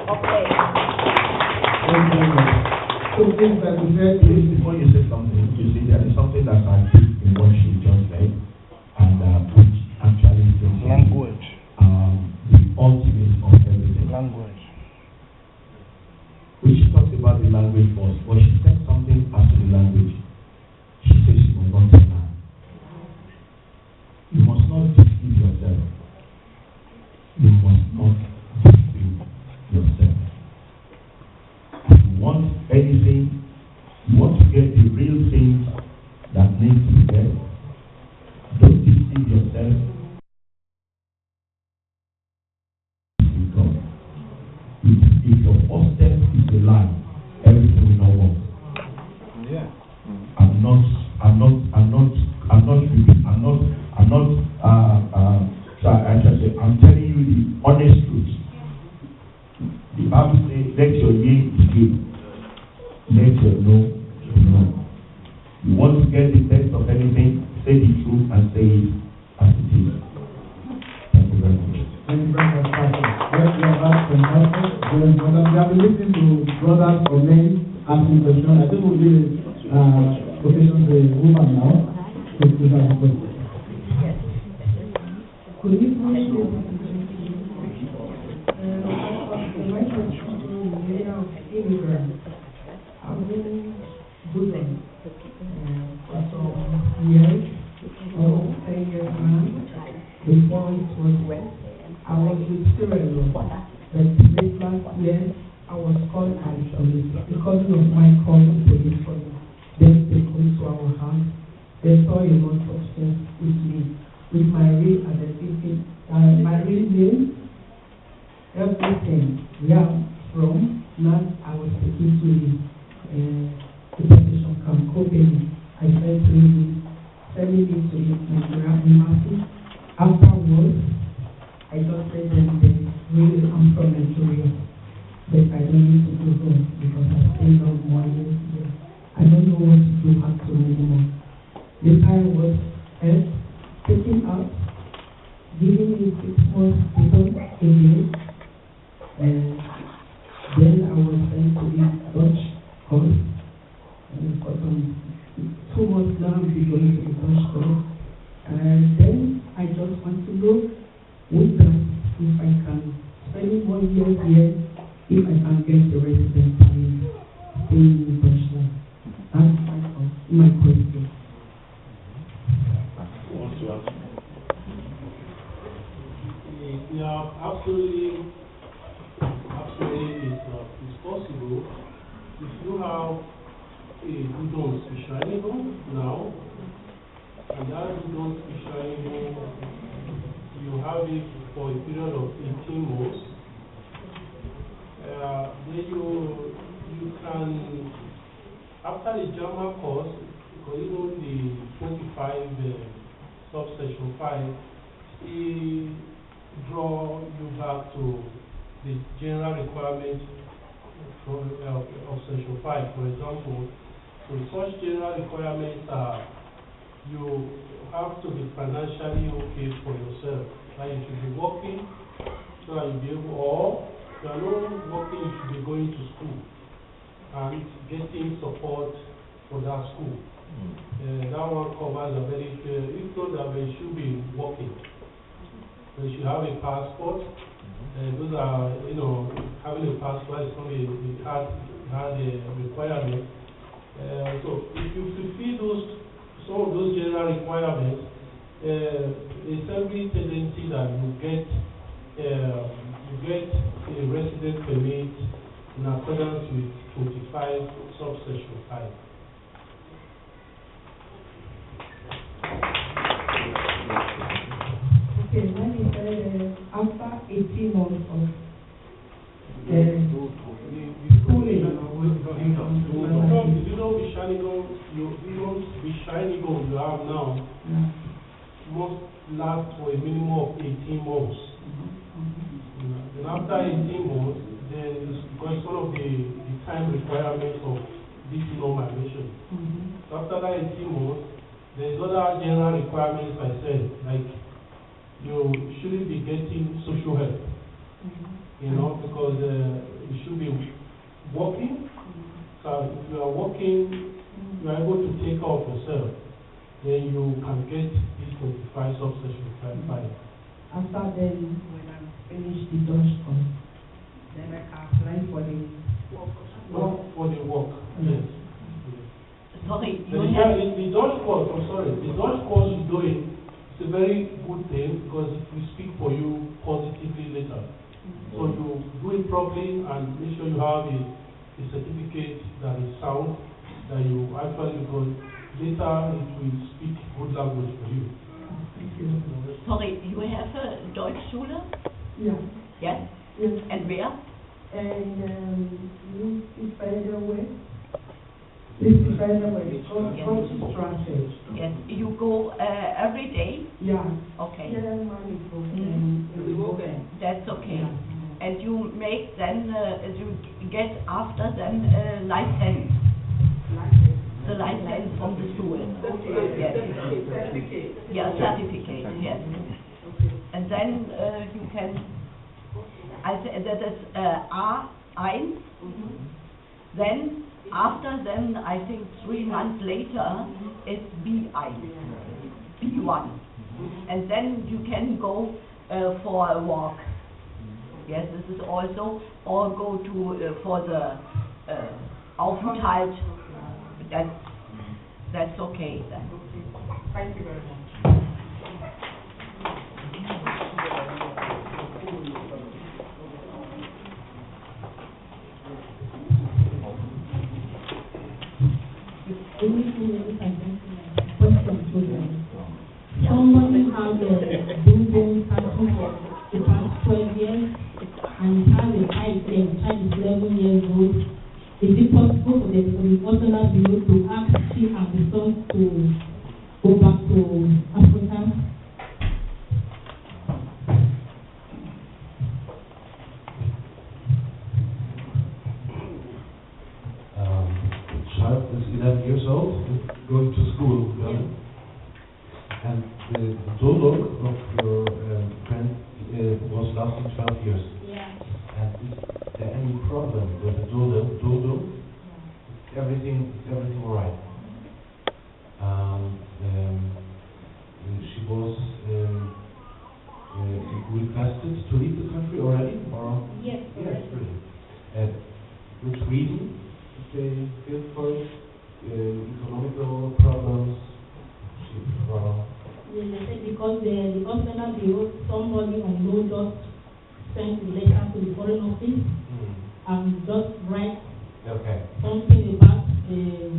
Okay. So things that you said, before you say something, you see there is something that I think in what she just said, and which actually is language. The ultimate of everything. Language. When she talks about the language first, but she said something after the language. She says she must not lie. You must not deceive yourself. You must not deceive yourself. If you want anything, you want to get the real things that need to be there. Don't deceive yourself. If your first step is a lie, everything will not work. Yeah. I'm telling you the honest truth. The Bible says, let your yea be yea, let your no be no. You want to get the best of anything, say the truth and say it as it is. Thank you very much. thank you very much, Pastor. Yes, we have asked from Pastor. We have been listening to brothers or men asking questions. I think we'll give occasion to a woman now to ask a question. Could you please my question is immigrants. I've been Buddhist for some years, almost 10 years now. Before it was I was with Sierra Leone, but late last year I was called by police. The cousin of my cousin police for them. They come to our house they saw a lot of things with me, with my real identity, my real name, everything, where I'm from. Now I was taken to the deportation camp, Copenhagen. I spent 3 weeks sending me to the Nigerian embassy. Afterwards, I just said them that really I'm from Nigeria, but I don't need to go home because I stayed on 1 year here. I don't know what to do after anymore. Later I was taken out, giving me 6 months freedom again, and then I was sent to the Dutch court, and for some 2 months now I'll be going to the Dutch court, and then I just want to know with that if I can spend 1 year here, if I can get the residence permit, stay in Deutschland. That's my question. Yeah, absolutely it's possible. If you have a Udon Spishanigo now, and that Udon Spishanigo, you have it for a period of 18 months, then you can, after the German course, because even the 25 subsection 5, it draw you back to the general requirement of section 5. For example, so such general requirements are you have to be financially okay for yourself. Like you should be working so that you be able, or if you are not working, you should be going to school and getting support for that school. That one covers a very clear, if not that they should be working. They should have a passport. Those are, having a passport is only a hard requirement. So if you fulfill some of those general requirements, there's every tendency that you get a resident permit in accordance with 25 subsection 5. Okay, when you said after 18 months of schooling, you have now must last for a minimum of 18 months. And after 18 months, then because one of the time requirements of this normalization. So after that 18 months, there's other general requirements I said, like you shouldn't be getting social help, because you should be working. So if you are working, you are able to take care of yourself, then you can get this 25 subsection 5. After then, when I finish the Dutch course, then I can apply for the work. For the work, yes. Sorry, the Dutch course, the Dutch course you're doing is a very good thing because it will speak for you positively later. So you do it properly and make sure you have a certificate that is sound, that you actually, because later it will speak good language for you. Sorry, you have a Deutschschule? Yeah. Yes? Yes. And where? And this further way. This is further way. Go to Strategy. Yes. You go every day? Yeah. Okay. Yeah, money go and that's okay. Yeah. And you make then, you get after then license. The license from the school. Yes. Certificate. Yeah, certificate, yes. And then you can, that is A1. Then, after then, I think 3 months later, it's B1. And then you can go for a walk. Yes, this is also, or go to for the Aufenthalt. That's okay then. Thank you very much. of children. Somebody has a newborn status for the past 12 years and has a child there, the child is 11 years old. Is it possible for the National Bureau to ask she and the son to go back to Africa? The child is 11 years old, going to school, and the doulog of your friend was lasting 12 years. Yeah. And is there any problem with the doulog? Everything all right. She was requested to leave the country already, or? Yes. Yes, really. Which reason they give for it? Economical problems? They said because the National Bureau, somebody unknown just sent a letter to the Foreign Office and just write something about the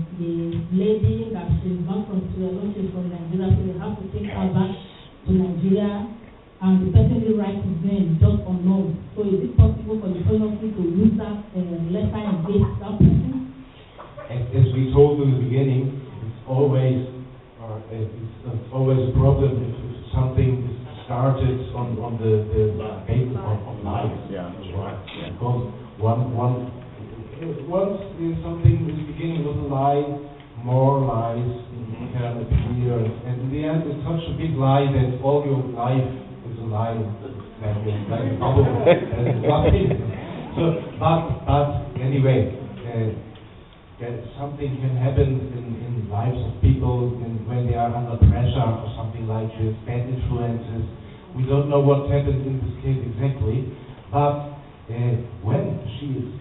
lady that she's not from Sierra Leone, she's from Nigeria, so they have to take her back to Nigeria, and the person will write his name just unknown. So is it possible for the Foreign Office to use that letter against that person? As we told in the beginning, it's always a problem if something is started on the basis of lies. Yeah, that's right. Yeah. Because once something in the beginning was a lie, more lies can appear, and in the end it's such a big lie that all your life is a lie, like a bubble, and nothing. So, but anyway, that something can happen in lives of people when they are under pressure or something like this, bad influences. We don't know what happened in this case exactly, but when she's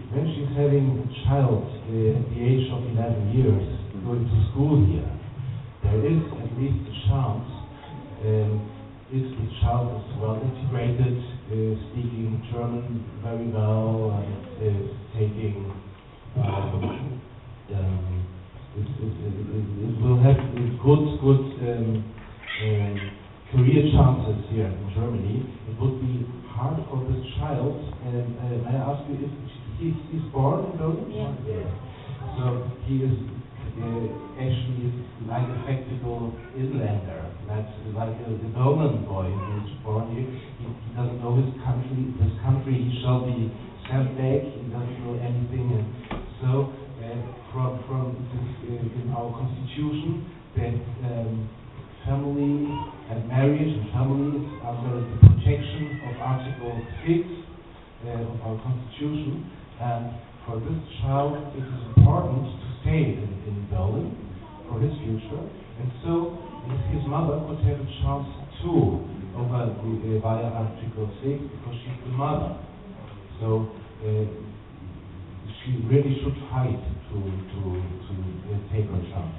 having a child at the age of 11 years going to school here, there is at least a chance if the child is well integrated, speaking German very well, and taking it will have good career chances here in Germany. It would be hard for this child. May I ask you if he's born in Berlin? Yeah. So he is actually like a practical inlander. That's like a Berlin boy who is born here. He doesn't know his country. This country he shall be sent back. He doesn't know anything, and so. From this, in our constitution, that family and marriage and families are under the protection of Article 6 of our constitution, and for this child it is important to stay in Berlin for his future, and so his mother could have a chance too via Article 6 because she's the mother. So she really should fight to take her chance.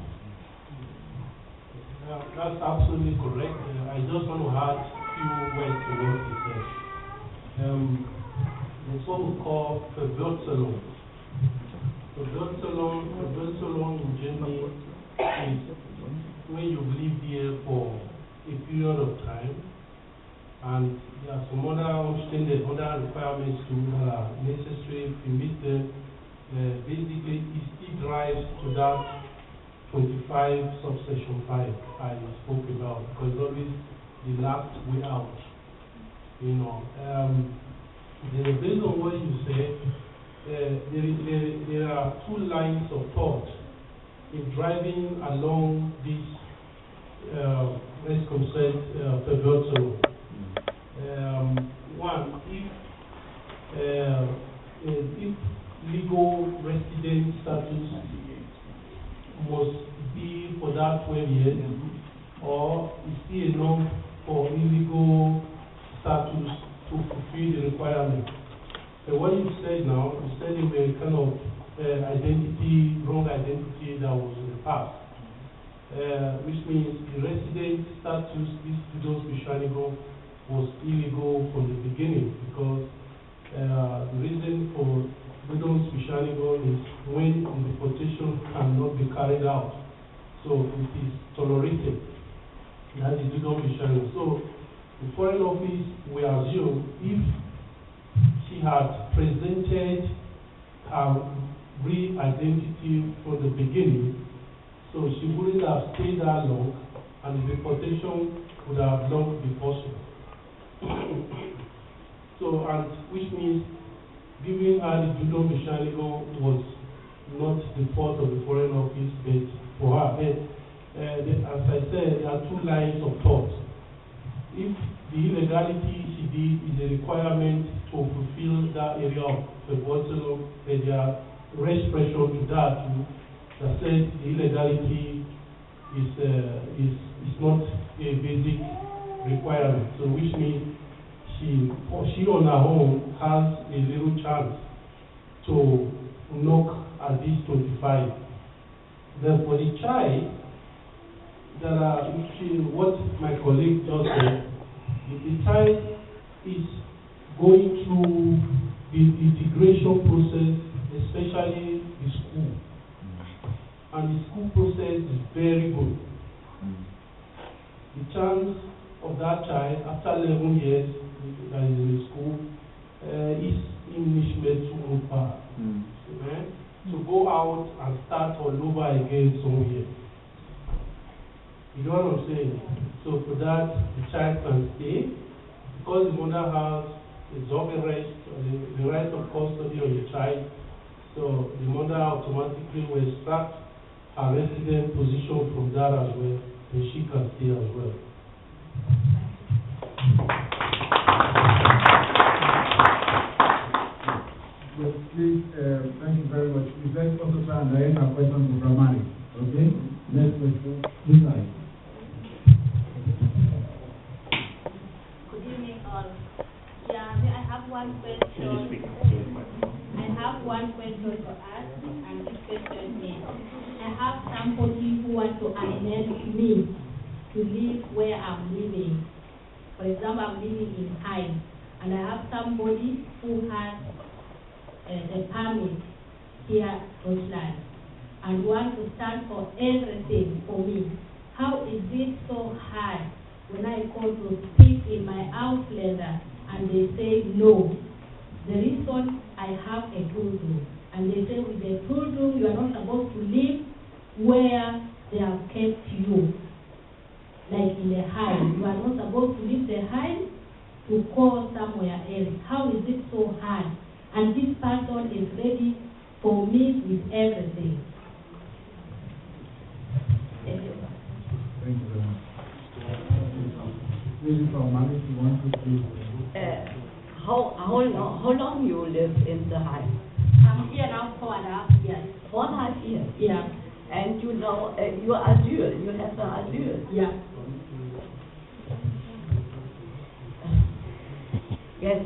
That's absolutely correct. I just want to add a few words to what he said. It's what we call Verwurzelung. Verwurzelung in Germany is when you live here for a period of time, and there are some other requirements that are necessary to meet them. Basically, it drives to that 25 subsection 5 I spoke about, because always the last way out. Based on what you said, there are two lines of thought in driving along this let's consider Tabernacle. One, if legal resident status must be for that 12 years, or is it enough for illegal status to fulfill the requirement? So what you said now, you said it was kind of wrong identity that was in the past, which means the resident status, this widows Bishanigo, was illegal from the beginning, because the reason for widows Bishanigo is when the deportation cannot be carried out. So it is tolerated. That is the official. So the Foreign Office will assume if she had presented her real identity from the beginning, so she wouldn't have stayed that long, and the deportation would have long been possible. So, and which means giving her the judo mechanical was not the fault of the Foreign Office, but for her. As I said, there are two lines of thought. If the illegality she did is a requirement to fulfill that area of the bottle, there are raise pressure to that too, that says the illegality is not a basic requirement. So which means she on her own has a little chance to knock at this 25. Then for the child, what my colleague just said, the child is going through the integration process, especially the school. And the school process is very good. The chance of that child, after 11 years that is in school, is in to go out and start all over again somewhere. You know what I'm saying? So for that, the child can stay, because the mother has a job arrest, the right of custody of the child, so the mother automatically will extract her resident position from that as well, and she can stay as well. Yes, please, thank you very much. Please let's also try and direct our question to Ramani. Okay? Next question. This side. Good evening, all. Yeah, I have one question. I have one question to ask, and this question is, I have somebody who wants to annex me to live where I'm living. For example, I'm living in Hyde, and I have somebody who has a permit here in Deutschland and want to stand for everything for me. How is it so hard when I go to speak in my Ausländer and they say no? The reason I have a Tuldum, and they say with a Tuldum you are not supposed to live where they have kept you, like in a hive. You are not supposed to leave the hive to go somewhere else. How is it so hard? And this person is ready for me with everything. Thank you. Thank you very much. Maybe from Malik, you want to please. How long you live in the hive? I'm here now 4.5 years. 4.5 years? Yeah. And you know, you are asyl, you have the asyl. Yeah. Yes,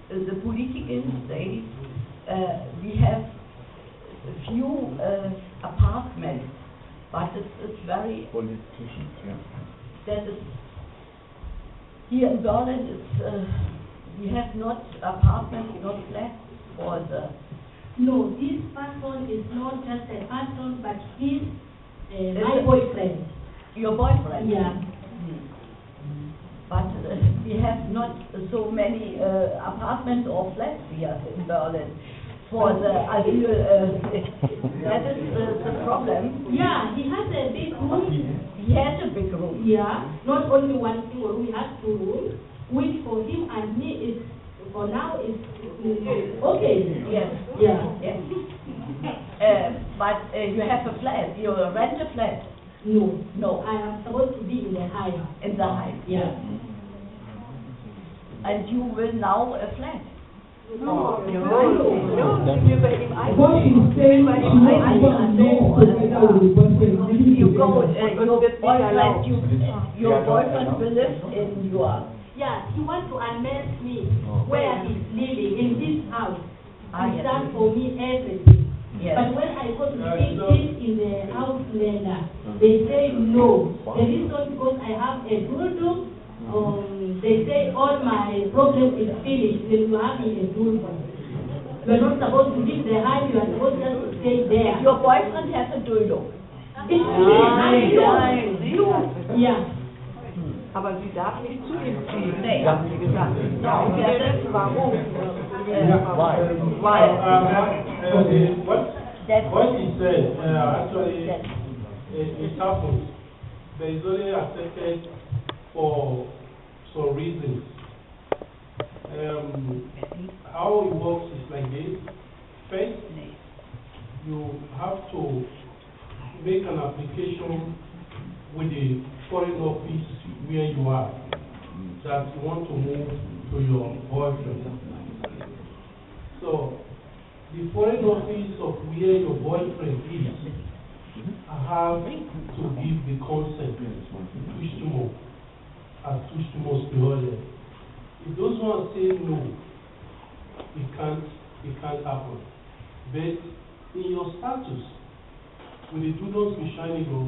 the Politiken says we have a few apartments, but it's very... Politicians, yeah. That is, here in Berlin, it's, we have not apartments, not flats for the... No, this person is not just a person, but he's my boyfriend. Your boyfriend? Yeah. But we have not so many apartments or flats here in Berlin for the asyl. That is the problem. Yeah, he has a big room. He has a big room. Yeah, not only one single room, he has 2 rooms, which for him and me is, for now, is okay. Yes. Yeah. Yes. But you have a flat, you rent a flat. No. No. I am supposed to be in the hive. In the hive. Yeah. And you will now a flat. No. No. Über im What is saying Über is im not what makes together with the boyfriend. You go, your boyfriend will live in your... Yeah, he wants to unmask me where he's living, in this house. He's yes. done for me everything. Yes. But when I go to speak this in the Ausländer, they say no. The reason because I have a Duldum, they say all my problem is finished, then you have me a Duldum. You are not supposed to leave the house, you are supposed just to stay there. Your boyfriend has a Duldum. It's me, I know. You. Yeah. Aber sie darf nicht zu ihm ziehen, hat sie gesagt. Ja, und warum? What he said, actually, it happens. But it's only accepted for some reasons. How it works is like this. First, you have to make an application with the foreign office where you are, that you want to move to your boyfriend. So, the foreign office of where your boyfriend is have to give the consent to as Tushtumos Behole. If those ones say no, it can't happen. But in your status, with the Dudos Mishanigo,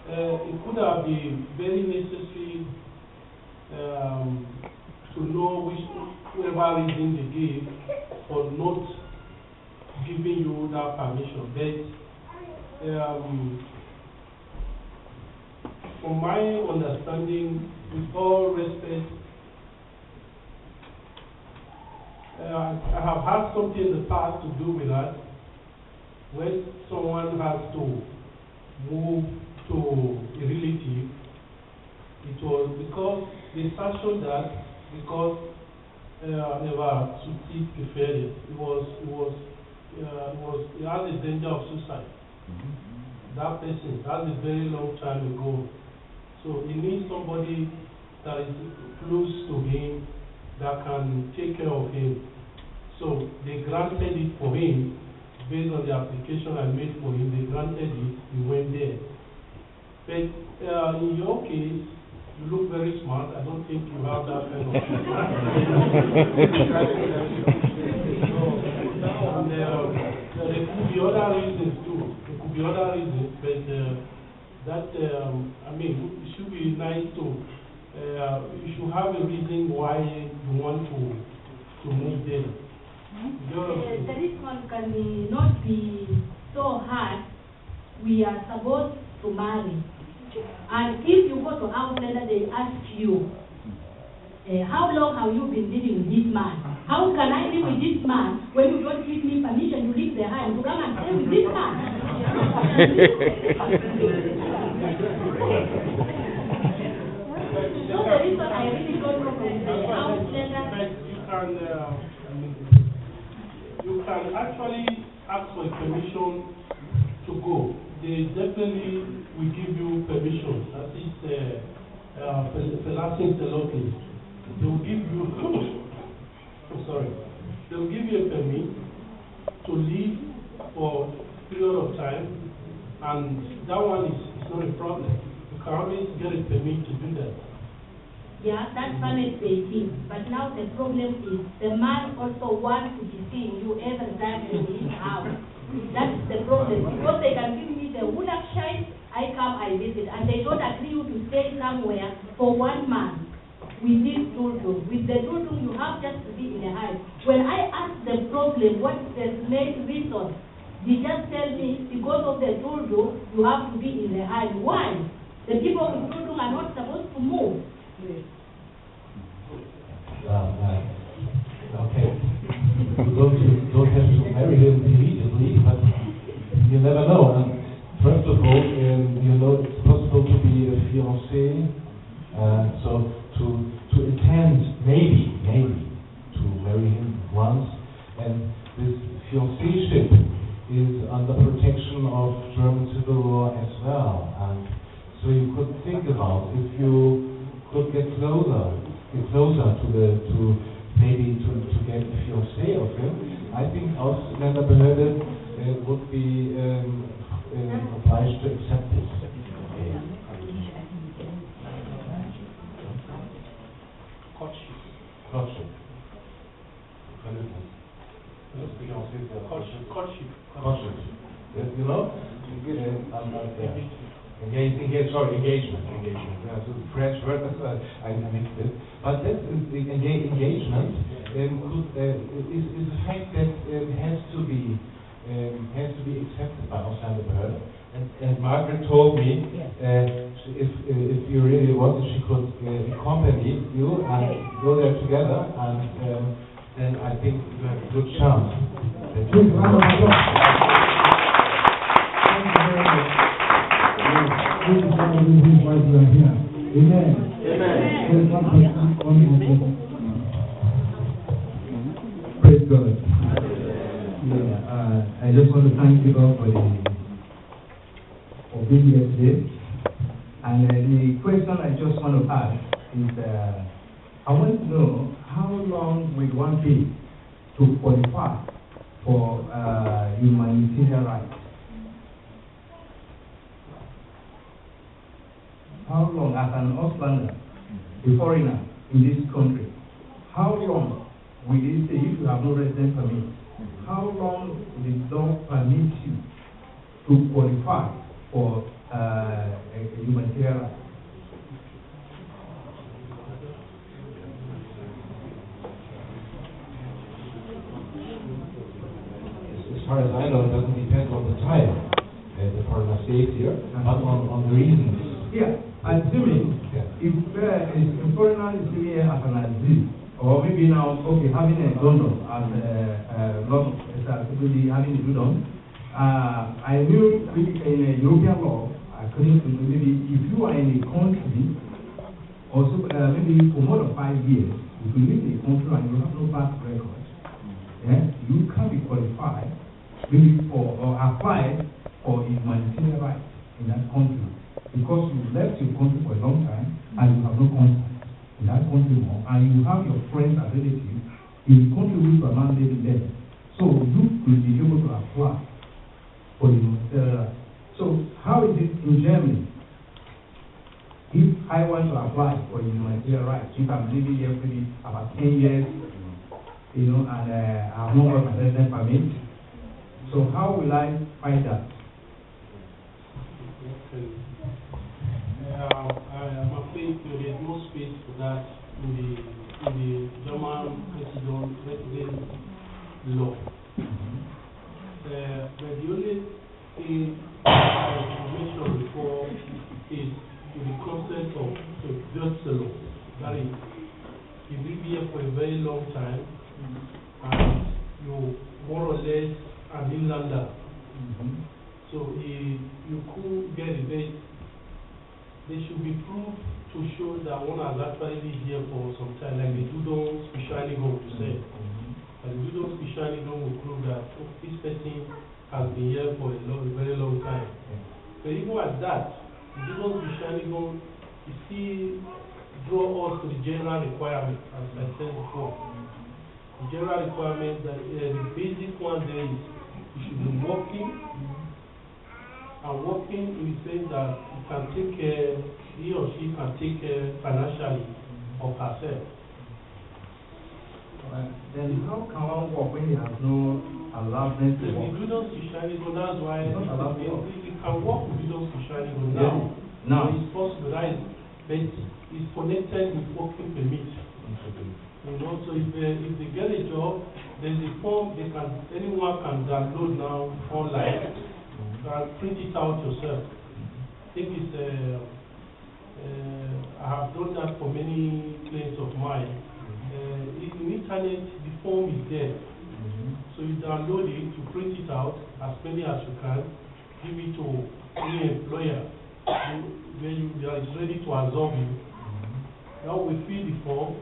it could have been very necessary to know whoever reason they gave for not giving you that permission. But from my understanding, with all respect, I have had something in the past to do with that, when someone has to move to a relative. It was because they sanctioned that because never succeed preferred it. It has a danger of suicide. That person, that's a very long time ago. So he needs somebody that is close to him that can take care of him. So they granted it for him based on the application I made for him. They granted it, he went there. But in your case, you look very smart. I don't think you have that kind of there could be other reasons too. There could be other reasons, but it should be nice to. You should have a reason why you want to move there. The reason can not be so hard. We are supposed to marry. And if you go to Outlander, they ask you, how long have you been living with this man? How can I live with this man when you don't give me permission to leave the house to come and stay with this man? So the reason I really don't know from the Outlander. You can actually ask for permission to go. They definitely will give you permission. That is the last thing they will give you they will give you a permit to live for a period of time, and that one is not a problem. You can always get a permit to do that. Yeah, that's permit 18. But now the problem is the man also wants to be seen you every time in his house. That's the problem. Because they can give me the wood shine, I come, I visit, and they don't agree you to stay somewhere for 1 month with this children. With the children, you have just to be in the house. When I ask the problem, what is the main reason? They just tell me because of the children, you have to be in the house. Why? The people with children are not supposed to move. Okay. You don't have to marry him immediately, but you never know. And first of all, it's possible to be a fiancé, so to intend maybe to marry him once, and this fiancéship is under protection of German civil law as well. And so you could think about if you could get closer to maybe to get a fiancé of him. I think Ausländerbehörde would be obliged to accept this. Courtship. Courtship. You know? Engagement. Yeah, so the French word, I mixed it. But that the engagement is a fact that has to be accepted by Ausländerbehörde. And Margaret told me if you really what if she could accompany you and go there together, and then I think you have a good chance. That you can go. Praise God. I just want to thank you all for being here today. And the question I just want to ask is, I want to know how long will one take to qualify for humanitarian rights? How long, as an Auslander, a foreigner in this country, how long will it say, if you have no residence permit, how long will the law permit you to qualify for a humanitarian right? As far as I know, it doesn't depend on the time the foreigner stays here, but on the reasons. Yeah, assuming if a foreigner is here as an asylum, or maybe now, okay, having a donor as a lot of maybe having a donor, I knew in a European law, according to maybe if you are in a country, also maybe for more than 5 years, if you live in a country and you have no past record, you can be qualified maybe for or apply for humanitarian rights in that country, because you left your country for a long time and you have no contact in that country more, and you have your friends and relatives in the country which you are now living there. So you will be able to apply for humanitarian rights. So how is it in Germany? If I want to apply for humanitarian rights, if I'm living here maybe about 10 years, and I have not got my residence permit, so how will I find that? I'm afraid there is no space for that in the German resident law. But the only thing I mentioned before is the concept of the law. That is, you live here for a very long time and you more or less an inlander. So you could get a bit. They should be proved to show that one has actually lived here for some time, like the Dudon specially going to say. And the Dudon specially going to prove that this person has been here for a very long time. But even at that, the Dudon specially going to still draw us to the general requirement, as I said before. The general requirement that the basic one there is you should be working. And working in the sense that he or she can take care financially of herself. Then how can one work when you have no allowance to work? The Dudon specially go, that's why you can work with Dudon specially go now. Now it's possible, that is, but it's connected with working permit. So if they get a job, there's a form anyone can download now online. You can print it out yourself. I think it's I have done that for many clients of mine. In the internet, the form is there. So you download it, you print it out as many as you can, give it to any employer when you are ready to absorb you. Now we fill the form,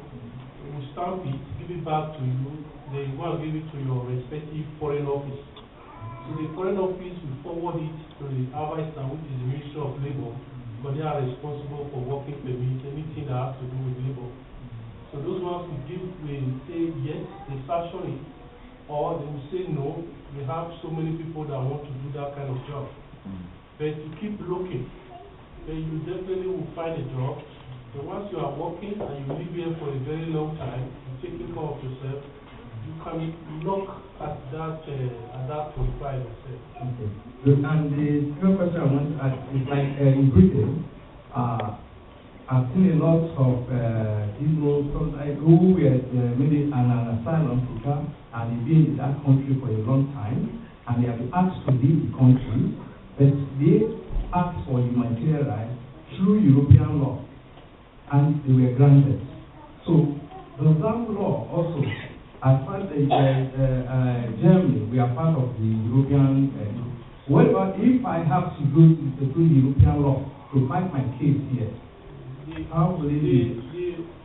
we stamp it, give it back to you, then you go and give it to your respective foreign office. So the foreign office will forward it to the Arbeitsland, which is the Ministry of Labor, because they are responsible for working permit, anything that has to do with labor. So those ones will say yes, they sanction it, or they will say no, we have so many people that want to do that kind of job. But to keep looking, then you definitely will find a job. But once you are working and you live here for a very long time, you're taking care of yourself, you can look at that profile yourself. Okay. Good. And the second question I want to ask is like in Britain, I've seen a lot of people who were maybe an asylum seeker and they've been in that country for a long time and they have been asked to leave the country, but they ask for humanitarian rights through European law. and they were granted. So does that law also, as far as Germany, we are part of the European. What about if I have to go to the European law to fight my case here? How will it be?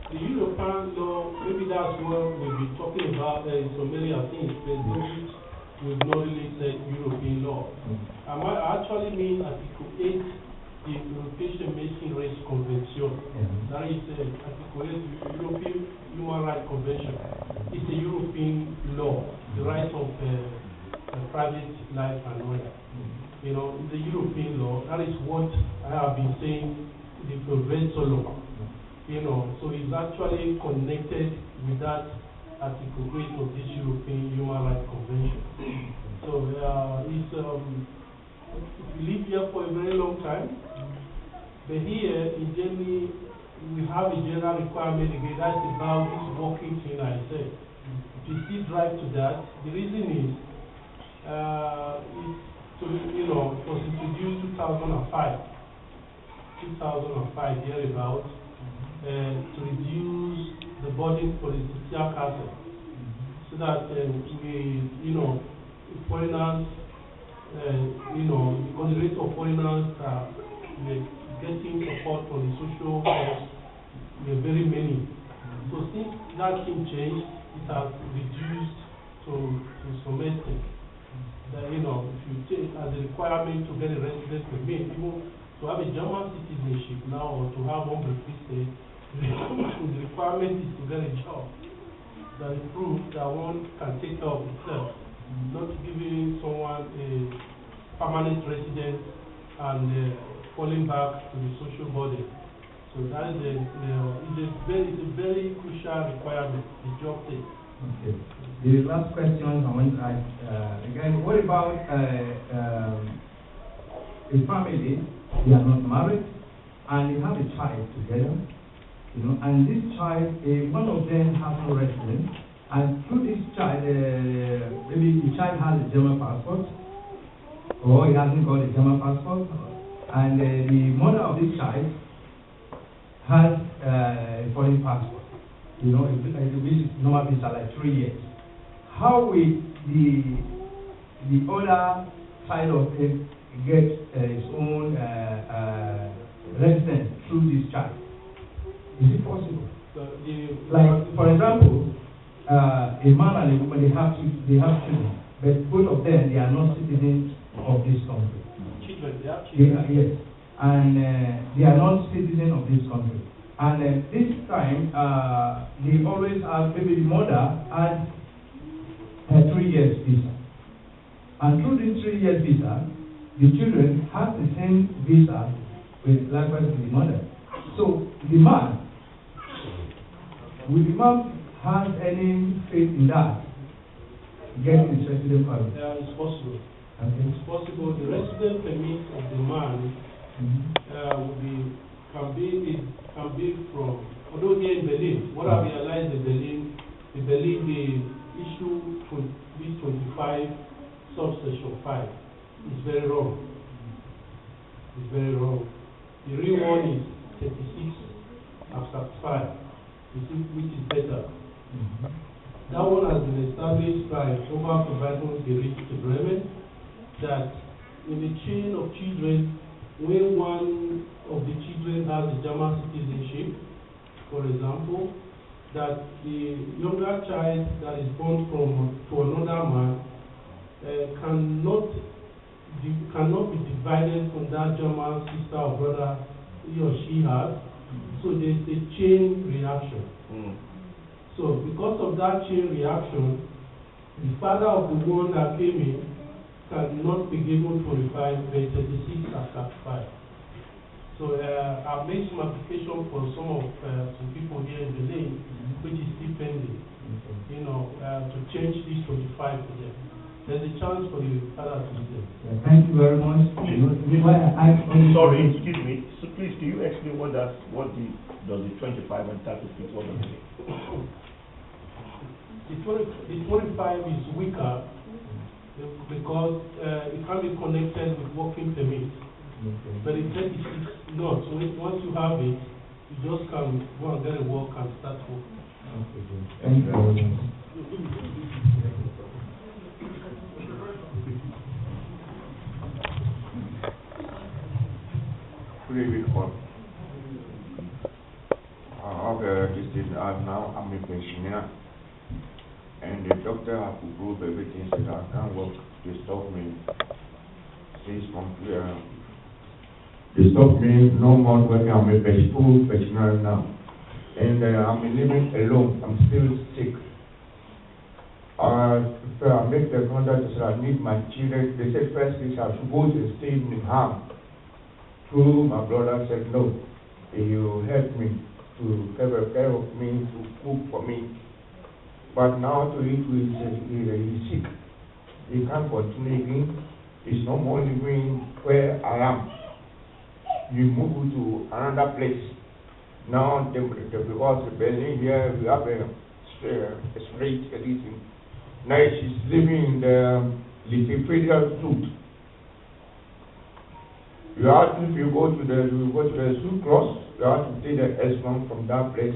The European law, maybe that's what we've been talking about in so many things, but which we've not really said European law. I actually mean Article 8, the European Machine Race Convention. That is Article 8, the European Human Rights Convention. It's a European law, the right of private life and all that. You know, in the European law, that is what I have been saying, the prevention law. You know, so it's actually connected with that Article 8 of this European Human Rights Convention. So it's we live here for a very long time, but here in Germany we have a general requirement again. That's about this working thing I said. To still drive to that, the reason is it was introduced 2005 thereabouts. To reduce the burden for the social council, so that foreigners, because the rate of foreigners getting support for the social cause, there are very many. So since that thing changed, it has reduced to some extent. That if you take as a requirement to get a residence permit, even to have a German citizenship now or to have one British the requirement is to get a job that is proof that one can take care of itself, not giving someone a permanent residence and falling back to the social body. So that is it's a very crucial requirement, the job thing. Okay. The last question I want to ask again, what about a family, they are not married and they have a child together? And this child, one of them has no residence, and through this child, maybe the child has a German passport, or he hasn't got a German passport, and the mother of this child has a foreign passport, which is normal visa like 3 years. How will the other side of it get its own residence through this child? Is it possible? Like, for example, a man and a woman, they have children, but both of them, they are not citizens of this country. Children, they have children. Yes, and they are not citizens of this country. And this time, they always have, maybe the mother has a 3 years visa. And through this 3 years visa, the children have the same visa with likewise with the mother. So the man, will the man have any faith in that? Getting his resident permit? It's possible. Okay. It's possible. The resident permit of the man can be from, although here in Berlin, what I realized in Berlin, they issue this 25 subsection 5. It's very wrong. It's very wrong. The real one is 36 abstract 5. Which is better. That one has been established by former provider Tabernacle that in the chain of children, when one of the children has a German citizenship, for example, that the younger child that is born to another man cannot be divided from that German sister or brother he or she has. So there's a chain reaction. So because of that chain reaction, the father of the one that came in cannot be given 25, but 36 after 5. So I've made some application for some people here in Berlin, which is still pending, to change this 25 to them. There's a chance for the father to do that. Thank you very much. Sorry, excuse me. So please, do you explain does the 25 and 36, what does it mean? The 25 is weaker because it can be connected with working permit. But the 36 not. So once you have it, You just can go and get a work and start work. Okay, good. Thank you very much. Good evening, all. I'm a pensioner, and the doctor has approved everything, said I can't work. They stop me 6 months. They stop me no more working. I'm a full pensioner now, and I'm living alone. I'm still sick. If I make the contact, I said I need my children. They said first I should go to stay in harm. So my brother said no. You help me to take care of me, to cook for me. But now to eat, he's sick. He can't continue living. He's no more living where I am. We move to another place. Now, because the building here, we have a straight everything. Now she's living in the little federal suit. You have to, if you go to the suit cross, you have to take the S1 from that place,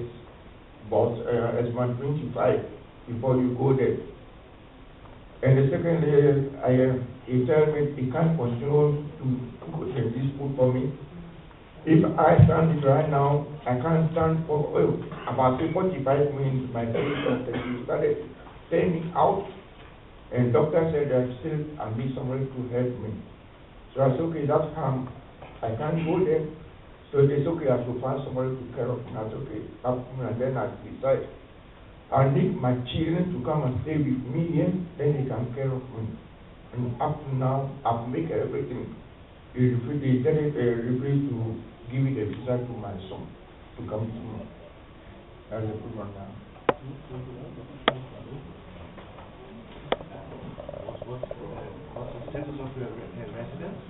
but S1 25 before you go there. And the second day, he tell me he can't continue to put this food for me. If I stand it right now, I can't stand for about 45 minutes. My patient started standing out, and doctor said that still I need somebody to help me. So I said, okay, that's harm. I can't go there. So they said, okay, I should find somebody to care of me. I said, okay, and then I decide I need my children to come and stay with me here, then they can care of me. And up to now, I've made everything. They refused to give it a visa to my son to come to me. That's a good one now. What's the status of your residence?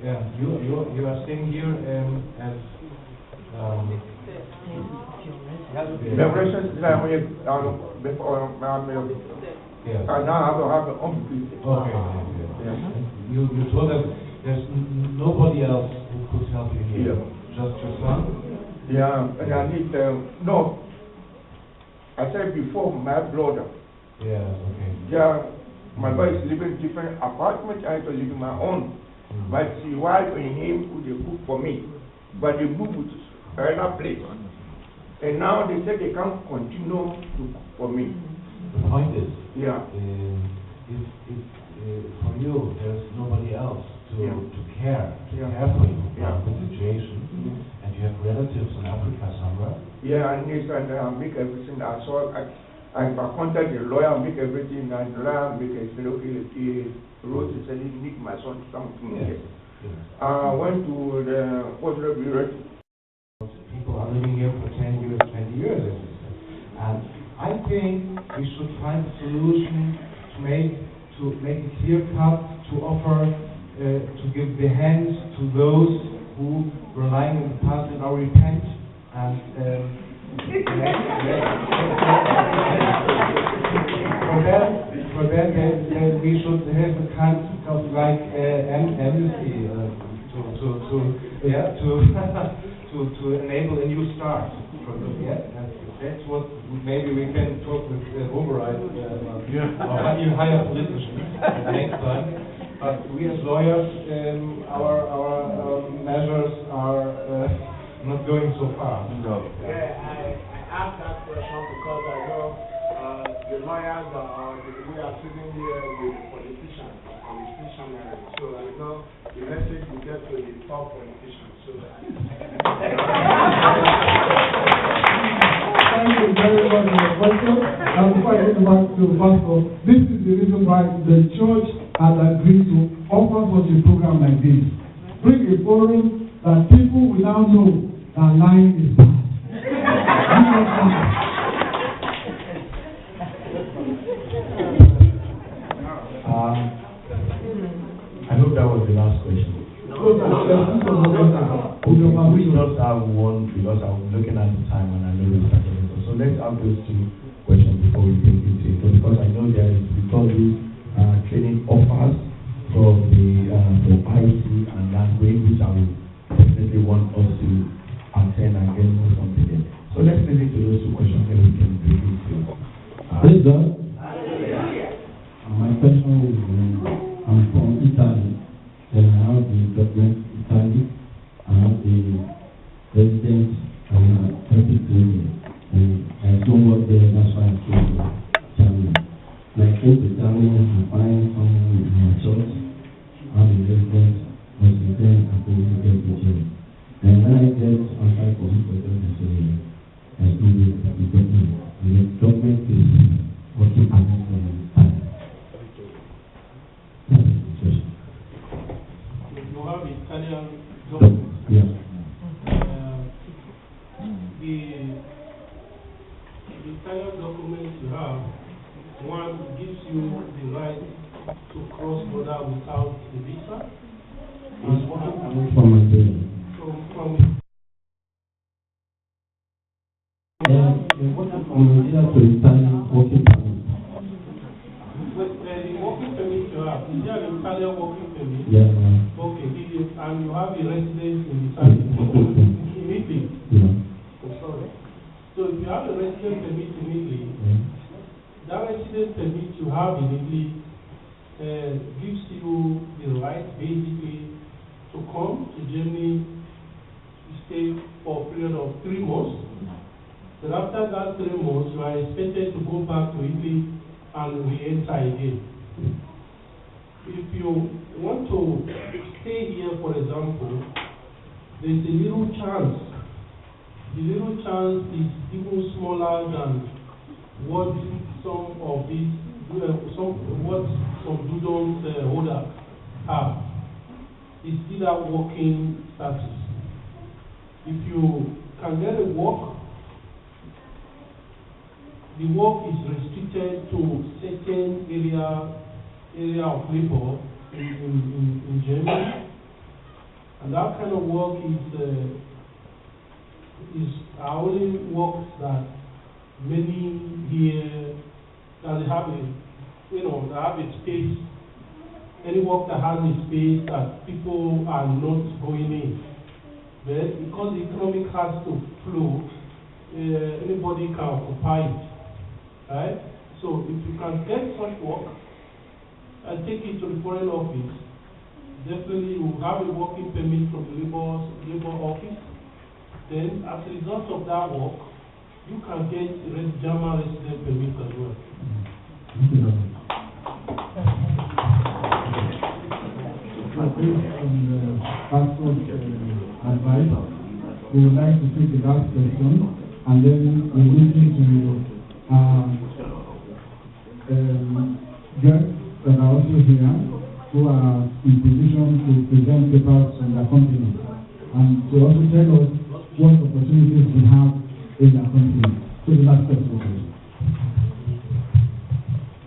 Yeah, you are staying here as The residence is before yes. I now have an own place. Okay. Yeah. You told us there's nobody else who could help you here. Yeah. Just your son? Yeah, and I need no. I said before my brother. Yeah, okay. Yeah, my brother is living in different apartment. I had to live in my own. But his wife and him would they cook for me. But they moved to another place. And now they said they can't continue to cook for me. The point is, yeah, if for you there's nobody else to care for you about the situation, and you have relatives in Africa somewhere. Yeah, I need to make everything. I contact the lawyer, make everything, and the lawyer make it. Said okay, he wrote and said he need my son to come to me. I went to the bureau. People are living here for 10 years, 20 years, and I think we should find a solution to make it clear cut, to offer, to give the hands to those who were lying in the past and now repent, and for that we should have a kind of like amnesty to enable a new start. That's what maybe we can talk with Override or even higher politicians next time. But we as lawyers, our measures are not going so far. No. Yeah, I asked that question because I know the lawyers we are sitting here with politicians. So I know the message will get to the top politicians. So Thank you very much for your question. Now, before I get back to Pastor, this is the reason why the church has agreed to offer such a program like this. Bring a forum that people will now know that lying is bad. I hope that was the last question. We just have one because I'm looking at the time and I know we started. So let's have those two questions before we take it in. Because I know there is training offers from the IT and language, which I will definitely want us to resident everything, and I don't work there, that's why I came to Germany. When I came to Germany, I find someone in my church, I'm a resident, was then I couldn't get the job. And when I get on site for me for job, I say, I do it at the government. And the government is working on it for me. You have Italian documents. Yeah. The Italian documents you have, one gives you the right to cross border without a visa. It's working from Nigeria. From the working from Nigeria to Italy working permit. The working permit you have, is there an Italian working permit? Yeah. Okay, and you have a residence in Italy, in Italy. Yeah. Oh, sorry. So if you have a residence permit in Italy, that residence permit you have in Italy gives you the right basically to come to Germany to stay for a period of 3 months. Then after that 3 months, you are expected to go back to Italy and re-enter again. If you want to stay here, for example, there's a little chance. The little chance is even smaller than what some of these, what some students holders have. It's either working status. If you can get a work, the work is restricted to certain area of labor in Germany, and that kind of work is only work that many here that they have a space. Any work that has a space that people are not going in, but because the economic has to flow, anybody can occupy it. Right? So if you can get such work and take it to the foreign office, definitely you will have a working permit from the labor office. Then as a result of that work, you can get a German resident permit as well. Based on the passport advice, we would like to take the last question, and then we listen to guests that are also here who are in position to present papers from their company and to also tell us what opportunities we have in their company. So the last question, please.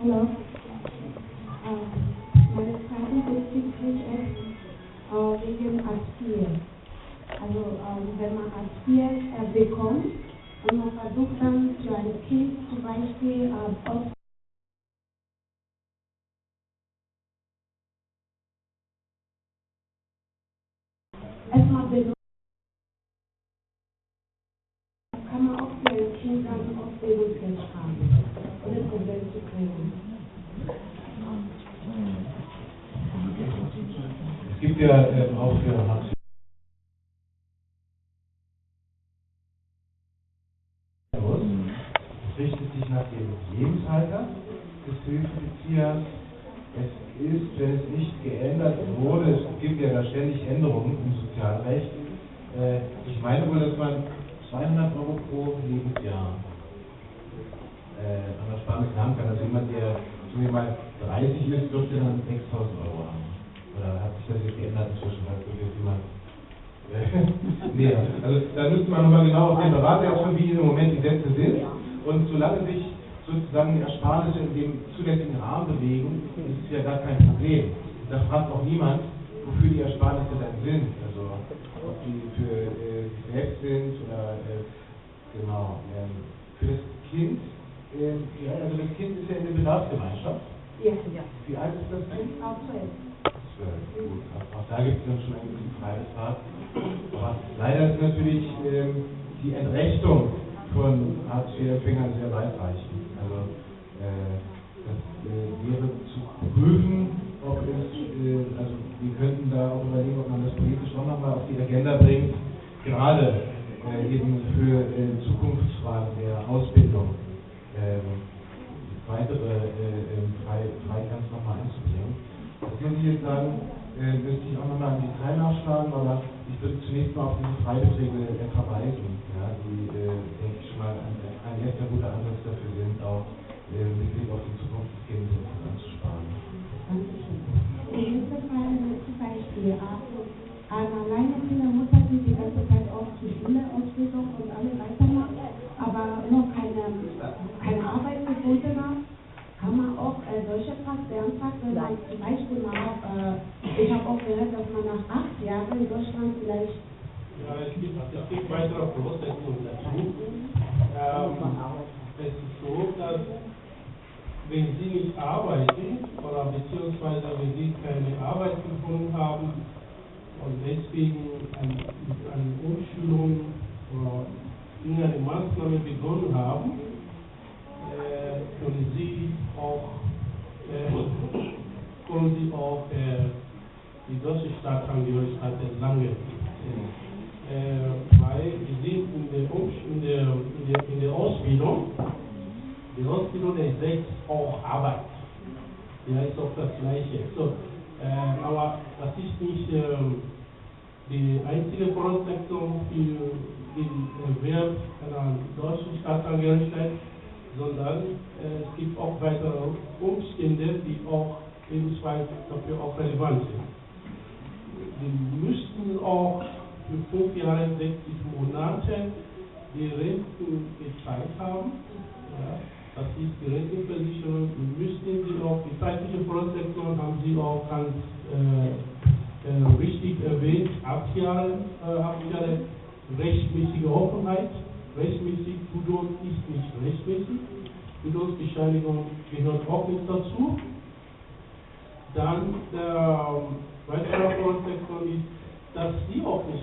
Hello. Meine Frage bezieht sich wegen Hartz-IV. Also wenn man Hartz-IV bekommt und man versucht dann für ein Kind zum Beispiel erstmal benutzt, kann man auch für ein Kind dann Ausbildungsgeld haben, ohne Probleme zu kriegen. Es gibt ja auch für Hartz IV es richtet sich nach dem Lebensalter des Hilfebeziehers. Es ist, wenn es nicht geändert wurde, es gibt ja da ständig Änderungen im Sozialrecht. Ich meine wohl, dass man 200 € pro Lebensjahr an Ersparnis haben kann. Also jemand, der so wie mal 30 ist, dürfte dann 6.000 € haben. Oder hat sich das jetzt geändert inzwischen? Hat jetzt jemand nee, also da müsste man nochmal genau auf den Berater schauen, wie im Moment die Sätze sind. Und solange sich sozusagen Ersparnisse in dem zulässigen Rahmen bewegen, ist es ja gar kein Problem. Da fragt auch niemand, wofür die Ersparnisse dann sind. Also ob die für sich selbst sind oder genau. Für das Kind, also das Kind ist ja in der Bedarfsgemeinschaft. Ja. Wie alt ist das Kind? Auch 12. Gut, auch da gibt es dann schon einen gewissen Freibetrag. Aber leider ist natürlich die Entrechtung von Hartz-IV-Empfängern sehr weitreichend. Also das wäre zu prüfen, ob es, also wir könnten da auch überlegen, ob man das politisch auch nochmal auf die Agenda bringt, gerade eben für Zukunftsfragen der Ausbildung weitere Freigangs nochmal einzubringen. Das muss ich jetzt sagen, müsste ich auch nochmal im Detail nachschlagen, aber ich würde zunächst mal auf diese Freibeträge verweisen, ja, die, denke ich, schon mal ein erster guter Ansatz dafür sind, auch mit Blick auf die Zukunft des Kindes anzusparen. Nächste Frage, nächstes Beispiel. Eine alleinerziehende Mutter, die die ganze Zeit auch zur Schule, Ausbildung und alles weitermacht, aber noch keine Arbeit gefunden hat, kann man auch solche Pass beantragen, wenn man zum Beispiel mal ich habe auch gehört, dass man nach 8 Jahren in Deutschland vielleicht... Ja, es gibt weitere Voraussetzungen dazu. Es ist so, dass wenn Sie nicht arbeiten oder beziehungsweise wenn Sie keine Arbeit gefunden haben und deswegen eine Umschulung oder irgendeine Maßnahme begonnen haben, können Sie auch die deutsche Staatsangehörigkeit erlangen. Weil Sie sind in der Ausbildung. Die Ausbildung ersetzt auch Arbeit. Ja, ist auch das Gleiche. So, aber das ist nicht die einzige Voraussetzung für den Erwerb einer deutschen Staatsangehörigkeit, sondern es gibt auch weitere Umstände, die auch ebenfalls dafür auch relevant sind. Sie müssten auch für 5 Jahre 60 Monate die Renten gezahlt haben. Ja, das ist die Rentenversicherung. Müssten Sie auch die zeitliche Voraussetzung, haben Sie auch ganz richtig erwähnt, 8 Jahre rechtmäßige Offenheit. Rechtmäßig, Tudor ist nicht rechtmäßig. Tudor-Bescheinigung gehört auch nicht dazu. Dann weitere Voraussetzung ist, dass Sie auch nicht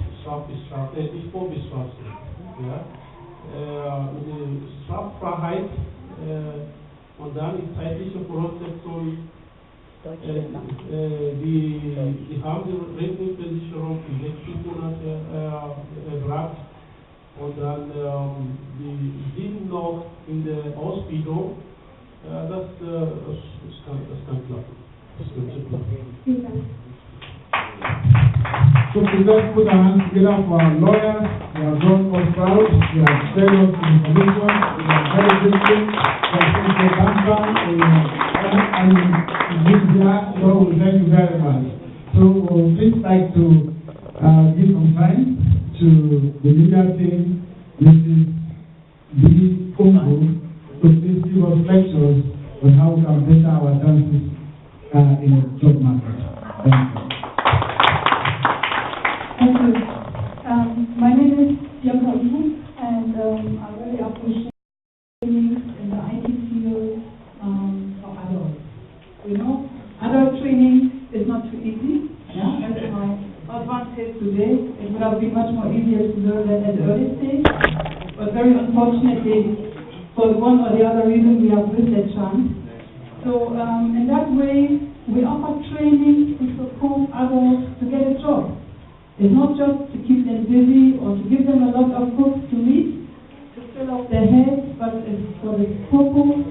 vorbestraft sind. Ja? Die Straffreiheit und dann die zeitliche Voraussetzung, die haben die Rentenversicherung für 60 Monate erbracht und dann die sind noch in der Ausbildung. Das kann klappen. Das könnte klappen. So let's put our hands together for our lawyers. They have done us proud. They have shared us information. We are very grateful. We are thankful Banker and Lydia. So we thank you very much. So please like to give some time to the legal team, Mrs. B. Congo, to please give us lectures on how we can better our chances in the job market. Thank you. Thank you. My name is Bianca Wu, and I really appreciate training in the IT field for adults. We know adult training is not too easy. Yeah, as my husband said today, it would have been much more easier to learn that at the early stage. But very unfortunately, for one or the other reason, we have missed that chance. So in that way, we offer training to support adults to get a job. It's not just to keep them busy or to give them a lot of books to read, to fill up their heads, but it's for the purpose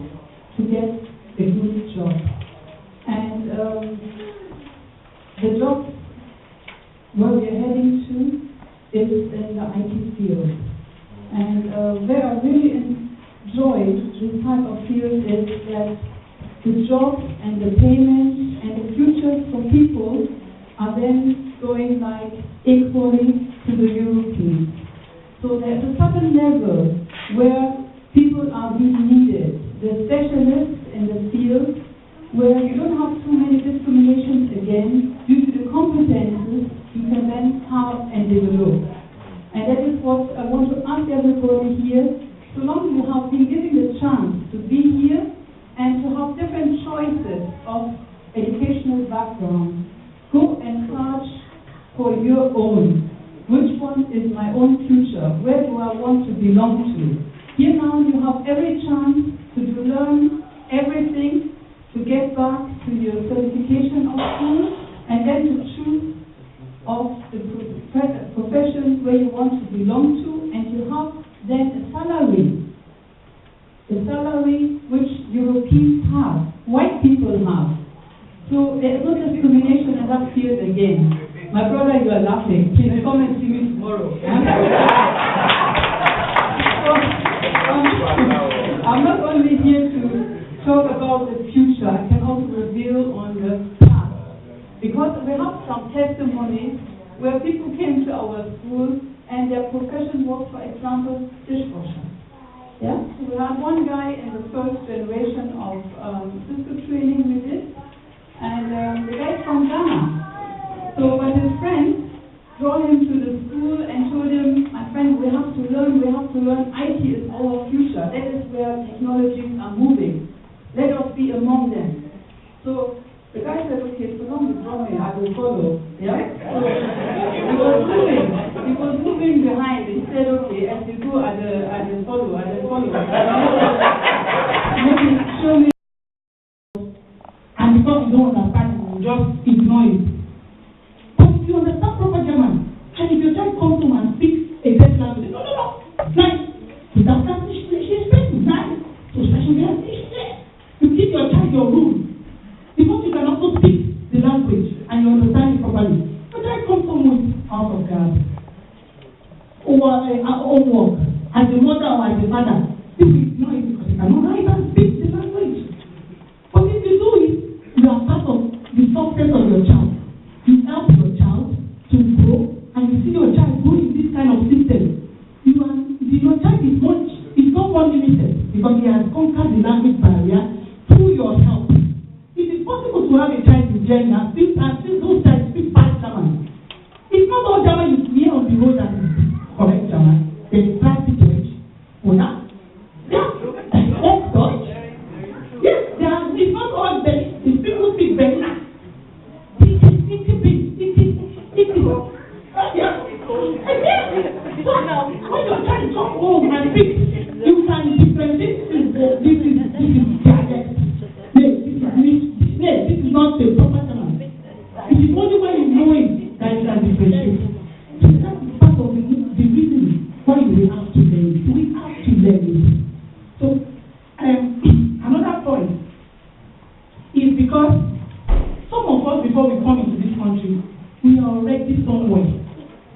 to get a good job. And the job where we are heading to is in the IT field. And where I really enjoy this type of field is that the job and the payment and the future for people are then going like equally to the Europeans. So there's a certain level where people are being needed, the specialists in the field, where you don't have too many discriminations again due to the competences you can then have and develop. And that is what I want to ask everybody here. So long as you have been given the chance to be here and to have different choices of educational background, go and search for your own. Which one is my own future? Where do I want to belong to? Here now you have every chance to learn everything, to get back to your certification of school, and then to choose of the professions where you want to belong to and discrimination in that field again. My brother, you are laughing. Please come and see me tomorrow. I'm not only here to talk about the future, I can also reveal on the past. Because we have some testimonies where people came to our school and their profession was, for example, dishwasher. Yeah? So we had one guy in the first generation of physical training we did, and the guy's from Ghana. So when his friends brought him to the school and told him, my friend, we have to learn, IT is our future. That is where technologies are moving. Let us be among them. So the guy said, okay, so long as you I will follow. Yeah? So he was moving behind. He said, okay, as you go, I will follow. Maybe show me. And because you don't understand, you just ignore it. But if you understand proper German, and if your child comes home and speaks a dead language, no. Nice. Without that, she expects nice. So special you keep your child your room. Because you can also speak the language and you understand it properly. But I come home with out of God or homework as a mother or as a father. People ignore it because you cannot write and speak the language. But if you do it, you are part of the success of your child. You help your child to grow, and you see your child grow in this kind of system. Your child is not more limited because he has conquered the language barrier through your help. It is possible to have a child in Germany and still those child speak bad German. It's not all German you hear on the road that is correct German. There is classic Deutsch. Oder? Yeah. That's Deutsch. Yes, it's not all Berlin. The people speak Berliner. So now, when your child comes home and speaks, you can differentiate this is dialect. This is not the proper German. It is only when you know it that you can differentiate. So that is part of the reason why we have to learn it. We have to learn it. So another point is because some of us, before we come into this country, we are already somewhere.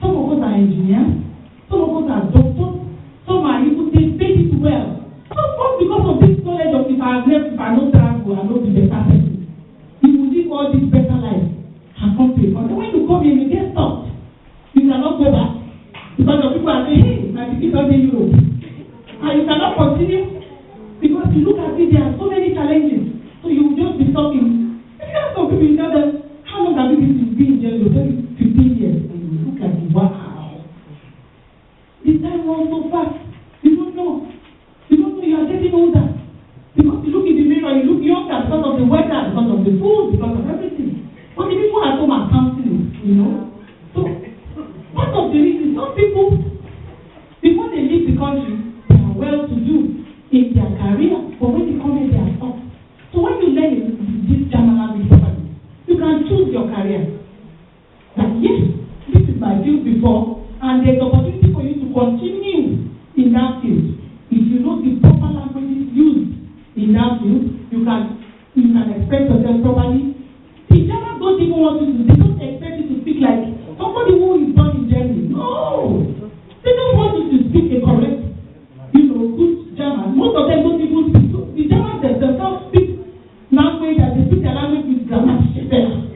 Some of us are engineers, some of us are doctors, some are even they pay it well. Some of us, because of this knowledge of if I have left, if I don't travel, I know the better person. You will live all this better life and come to a country. When you come here, you get stopped. You cannot go back. Because your people are saying, hey, my ticket is in Europe. And you cannot continue because you look at it, there are so many challenges. So you will just be talking. If you have some people, you tell them, how long have you been in jail? You tell you 15 years. And you look at it, wow. This time runs so fast. You don't know. You don't know you are getting older. Because you look in the mirror, you look younger because of the weather, because of the food, because of everything. But the people at home are counting it, you know. So, part of the reason, some people, before they leave the country, they are well to do in their career, but when they come here, they are stuck. So when you learn this German language properly, you can choose your career. That yes, this is my field before, and there's opportunity for you to continue in that field. If you know the proper languages used in that field, you can express yourself properly. The Germans don't even want you to, they don't expect you to speak like somebody who is born in Germany. No! They don't want you to speak a correct, good German. Most of them don't even speak. So the Germans themselves speak language and they speak their language with grammatical error.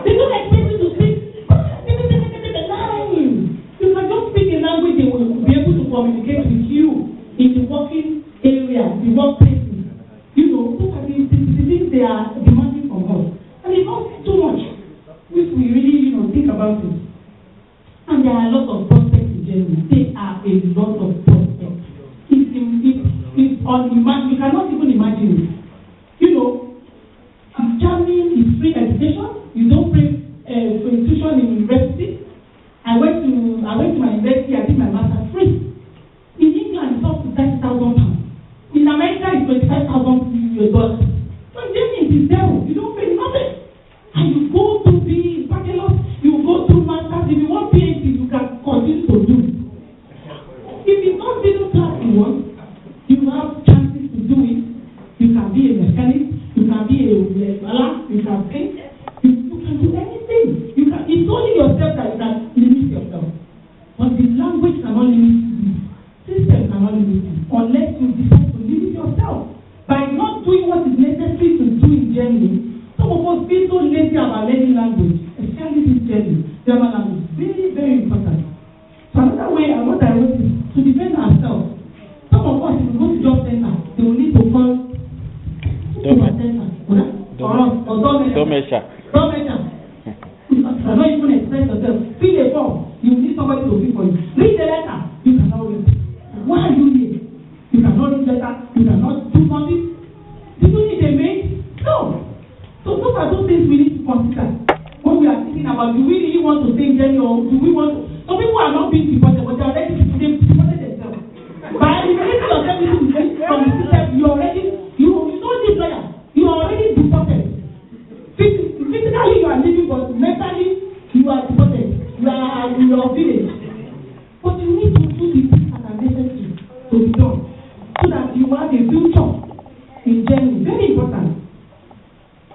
They don't expect you to speak. You can just speak a language they will be able to communicate with you in the working area, the workplaces. Those are the things they are demanding from us. And it's not too much if we really, think about it. And there are a lot of prospects in Germany. There are a lot of prospects. It's unimaginable. You cannot even imagine it. Germany is free education. You don't pay for tuition in university. I went to my university. I did my master's free. In England, it's up to £30,000. In America, it's $25,000. So in Germany, it is zero. You don't pay nothing. And you go to be bachelor, you go to master's. If you want PhD, you can continue to do. sincerely, German language is very, very important. So another way, and what I wrote is to defend ourselves. Some of us, if we go to job center, they will need to call Domesha. You cannot even express yourself. Fill a form, you need somebody to fill for you. Read the letter, you cannot read. Why are you here? You cannot read letter, you cannot do something. Do you need a maid? No. So those are those things we need to consider when we are thinking about, do we really want to stay in Germany, or do we want to? Some people are not being deported, but they are already deported themselves. By eliminating yourself from the system, you don't need lawyer. You are already deported. Physically you are living, but mentally you are deported. You are in your village. But you need to do the things that are necessary to be done, so that you have a future in Germany. Very important.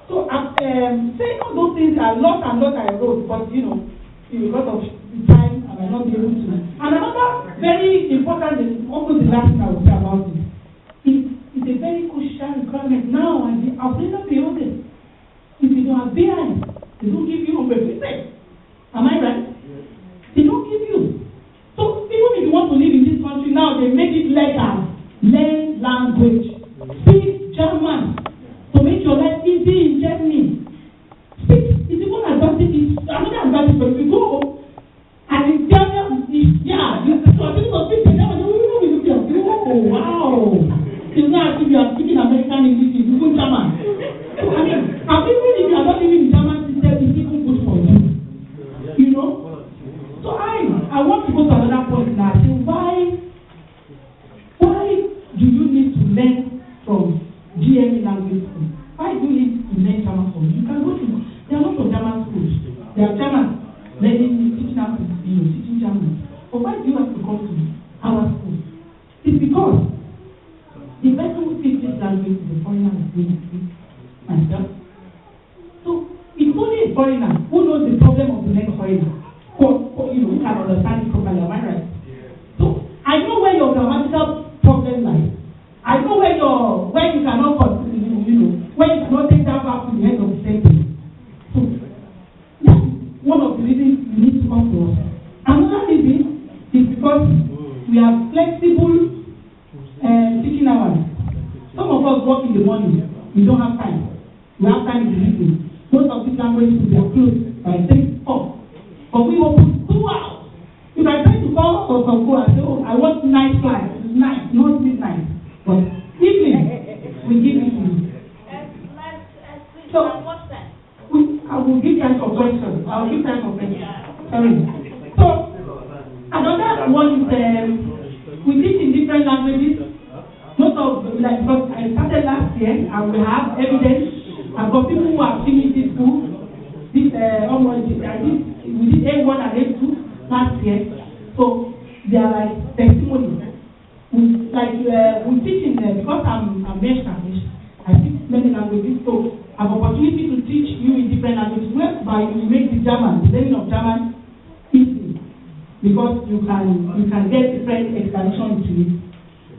So saying all those things are lot and lot I wrote, but because of time I might not be able to. And another very important, and almost the last thing I will say about it, it's a very crucial requirement now, and I've never been able to. If you don't have behind, they don't give you overfitted. Am I right? Yes. They don't give you. So even if you want to live in this country now, they make it legal. Learn language. Speak German to make your life easy in Germany. Speak. It's even advantage. It's another advantage. But if you go and in German, so people will speak German. Oh wow! It's not as if you are speaking American English. It's even German. So I mean, even if you are not living in the German system, it's even good for you. So I want to go to another point now. Say, why do you need to learn from GME language school? Why do you need to learn German from? You can go to, there are lots of German schools. There are German teaching German. But why do you have to come to our school? It's because the person who teaches this language is a foreigner like me, myself. So it's only a foreigner who knows the problem of the next foreigner. Who can understand it properly, am I right? So I know where your grammatical problem lies. I know where you cannot where you cannot take that back to the end of the sentence. So that's one of the reasons you need to come to us. Another reason is because we have flexible teaching hours. Some of us work in the morning, we don't have time. We have time in the evening. Most of these languages will be closed by 3, 4. But we open 2 hours. If I try to call or go and say, I want night flight, it's night, not midnight. But evening, we give it to you. So, I will give time for questions. Sorry. So, another one is, we teach in different languages. Most of, because I started last year, and we have evidence. I've got people who have finished this school. We did A1 and A2 last year. So they are like testimonies. We teach in there because I'm Spanish. I speak many languages, so I have opportunity to teach you in different languages, whereby you make the learning of German easy, because you can get different explanation to it.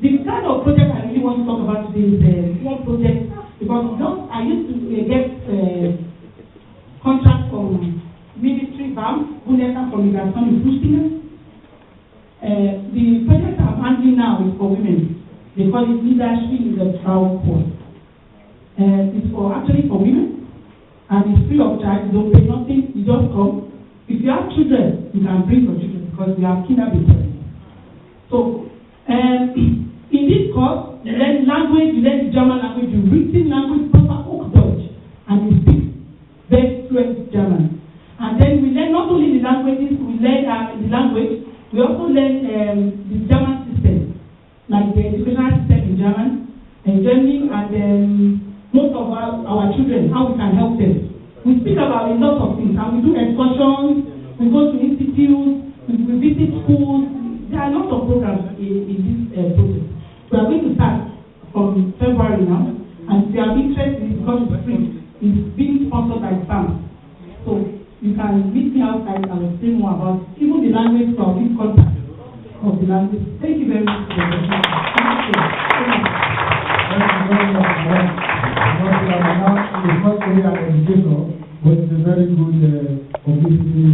The kind of project I really want to talk about today is one project, because I used to get contract from Ministry BAM, Bundesland for Migration in Flüchtlinge. The project I'm handling now is for women. They call it Leadership in the Trial Course. It's actually for women, and it's free of charge. You don't pay nothing, you just come. If you have children, you can bring your children, because we have kindergarten. So, in this course, you learn language, you learn the German language, the written language, proper Hochdeutsch, and you speak very fluent German. And then we learn not only the languages, we learn the language, we also learn the German system, like the educational system in Germany, and most of our children, how we can help them. We speak about a lot of things, and we do excursions, we go to institutes, we visit schools. There are a lot of programs in this project. We are going to start from February now, and if you are interested, because it's free. It's being sponsored by SAM. So you can meet me outside and I'll say more about even the language for this contact of the language. Thank you very much for your attention. Thank you. Thank you very much. It's not only an educator, but it's a very good publicity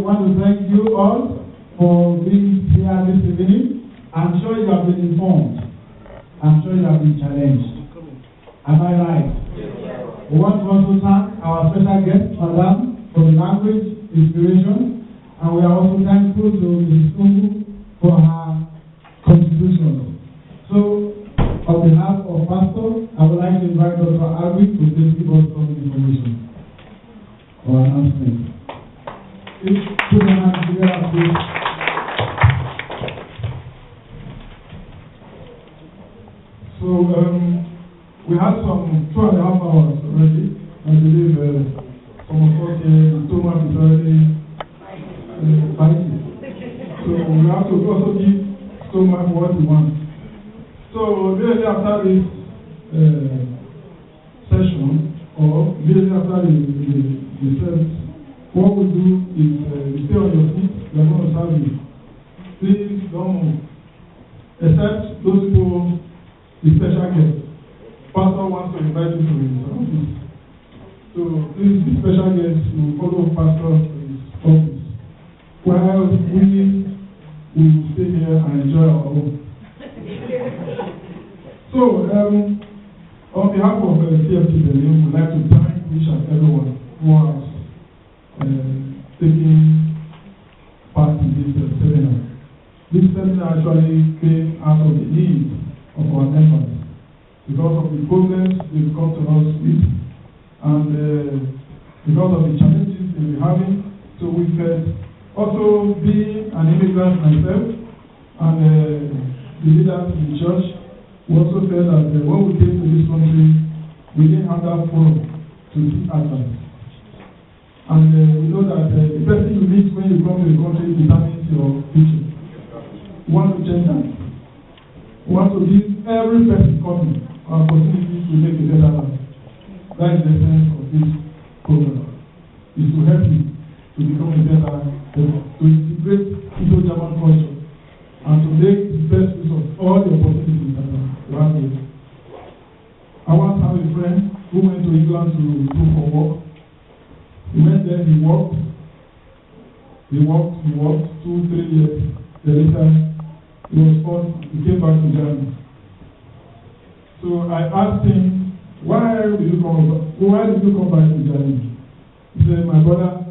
want to thank you all for being here this evening. I'm sure you have been informed. I'm sure you have been challenged. Am I right? Yes. We want to also thank our special guest, Madam, for the language inspiration, and we are also thankful to Mrs. Kungu for her contribution. So, on behalf of Pastor, I would like to invite Dr. Alvin to please give us some information or announcement. Please put your hands together, please. So, we had some 2.5 hours already. I believe some of us the stomach is already fighting. So we have to also give stomach what we want. So immediately after this session, or immediately after the service, what we do is we stay on your feet, we are going to serve you. Please don't move. Except those people, the special guests. Pastor wants to invite you to his office. So please, the special guest will follow Pastor to his office. While we will stay here and enjoy our home. So, on behalf of CFT Berlin, we'd like to thank each and everyone who has taken part in this seminar. This seminar actually came out of the need of our members, because of the problems they've come to us with, and because of the challenges they've been having. So we felt, also being an immigrant myself, and the leaders in the church, we also felt that when we came to this country, we didn't have that forum to seek advice. And we know that the person you meet when you come to the country determines your future. We want to change that. We want to give every person coming opportunities to make a better life. That is the sense of this program. Is to help you to become a better person, to integrate into German culture, and to make the best use of all the opportunities that you have here. I once have a friend who went to England to look for work. He went there, he worked 2-3 years. Then later, he was forced, he came back to Germany. So I asked him, why did you come back to Germany? He said, my brother,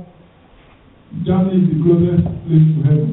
Germany is the closest place to heaven.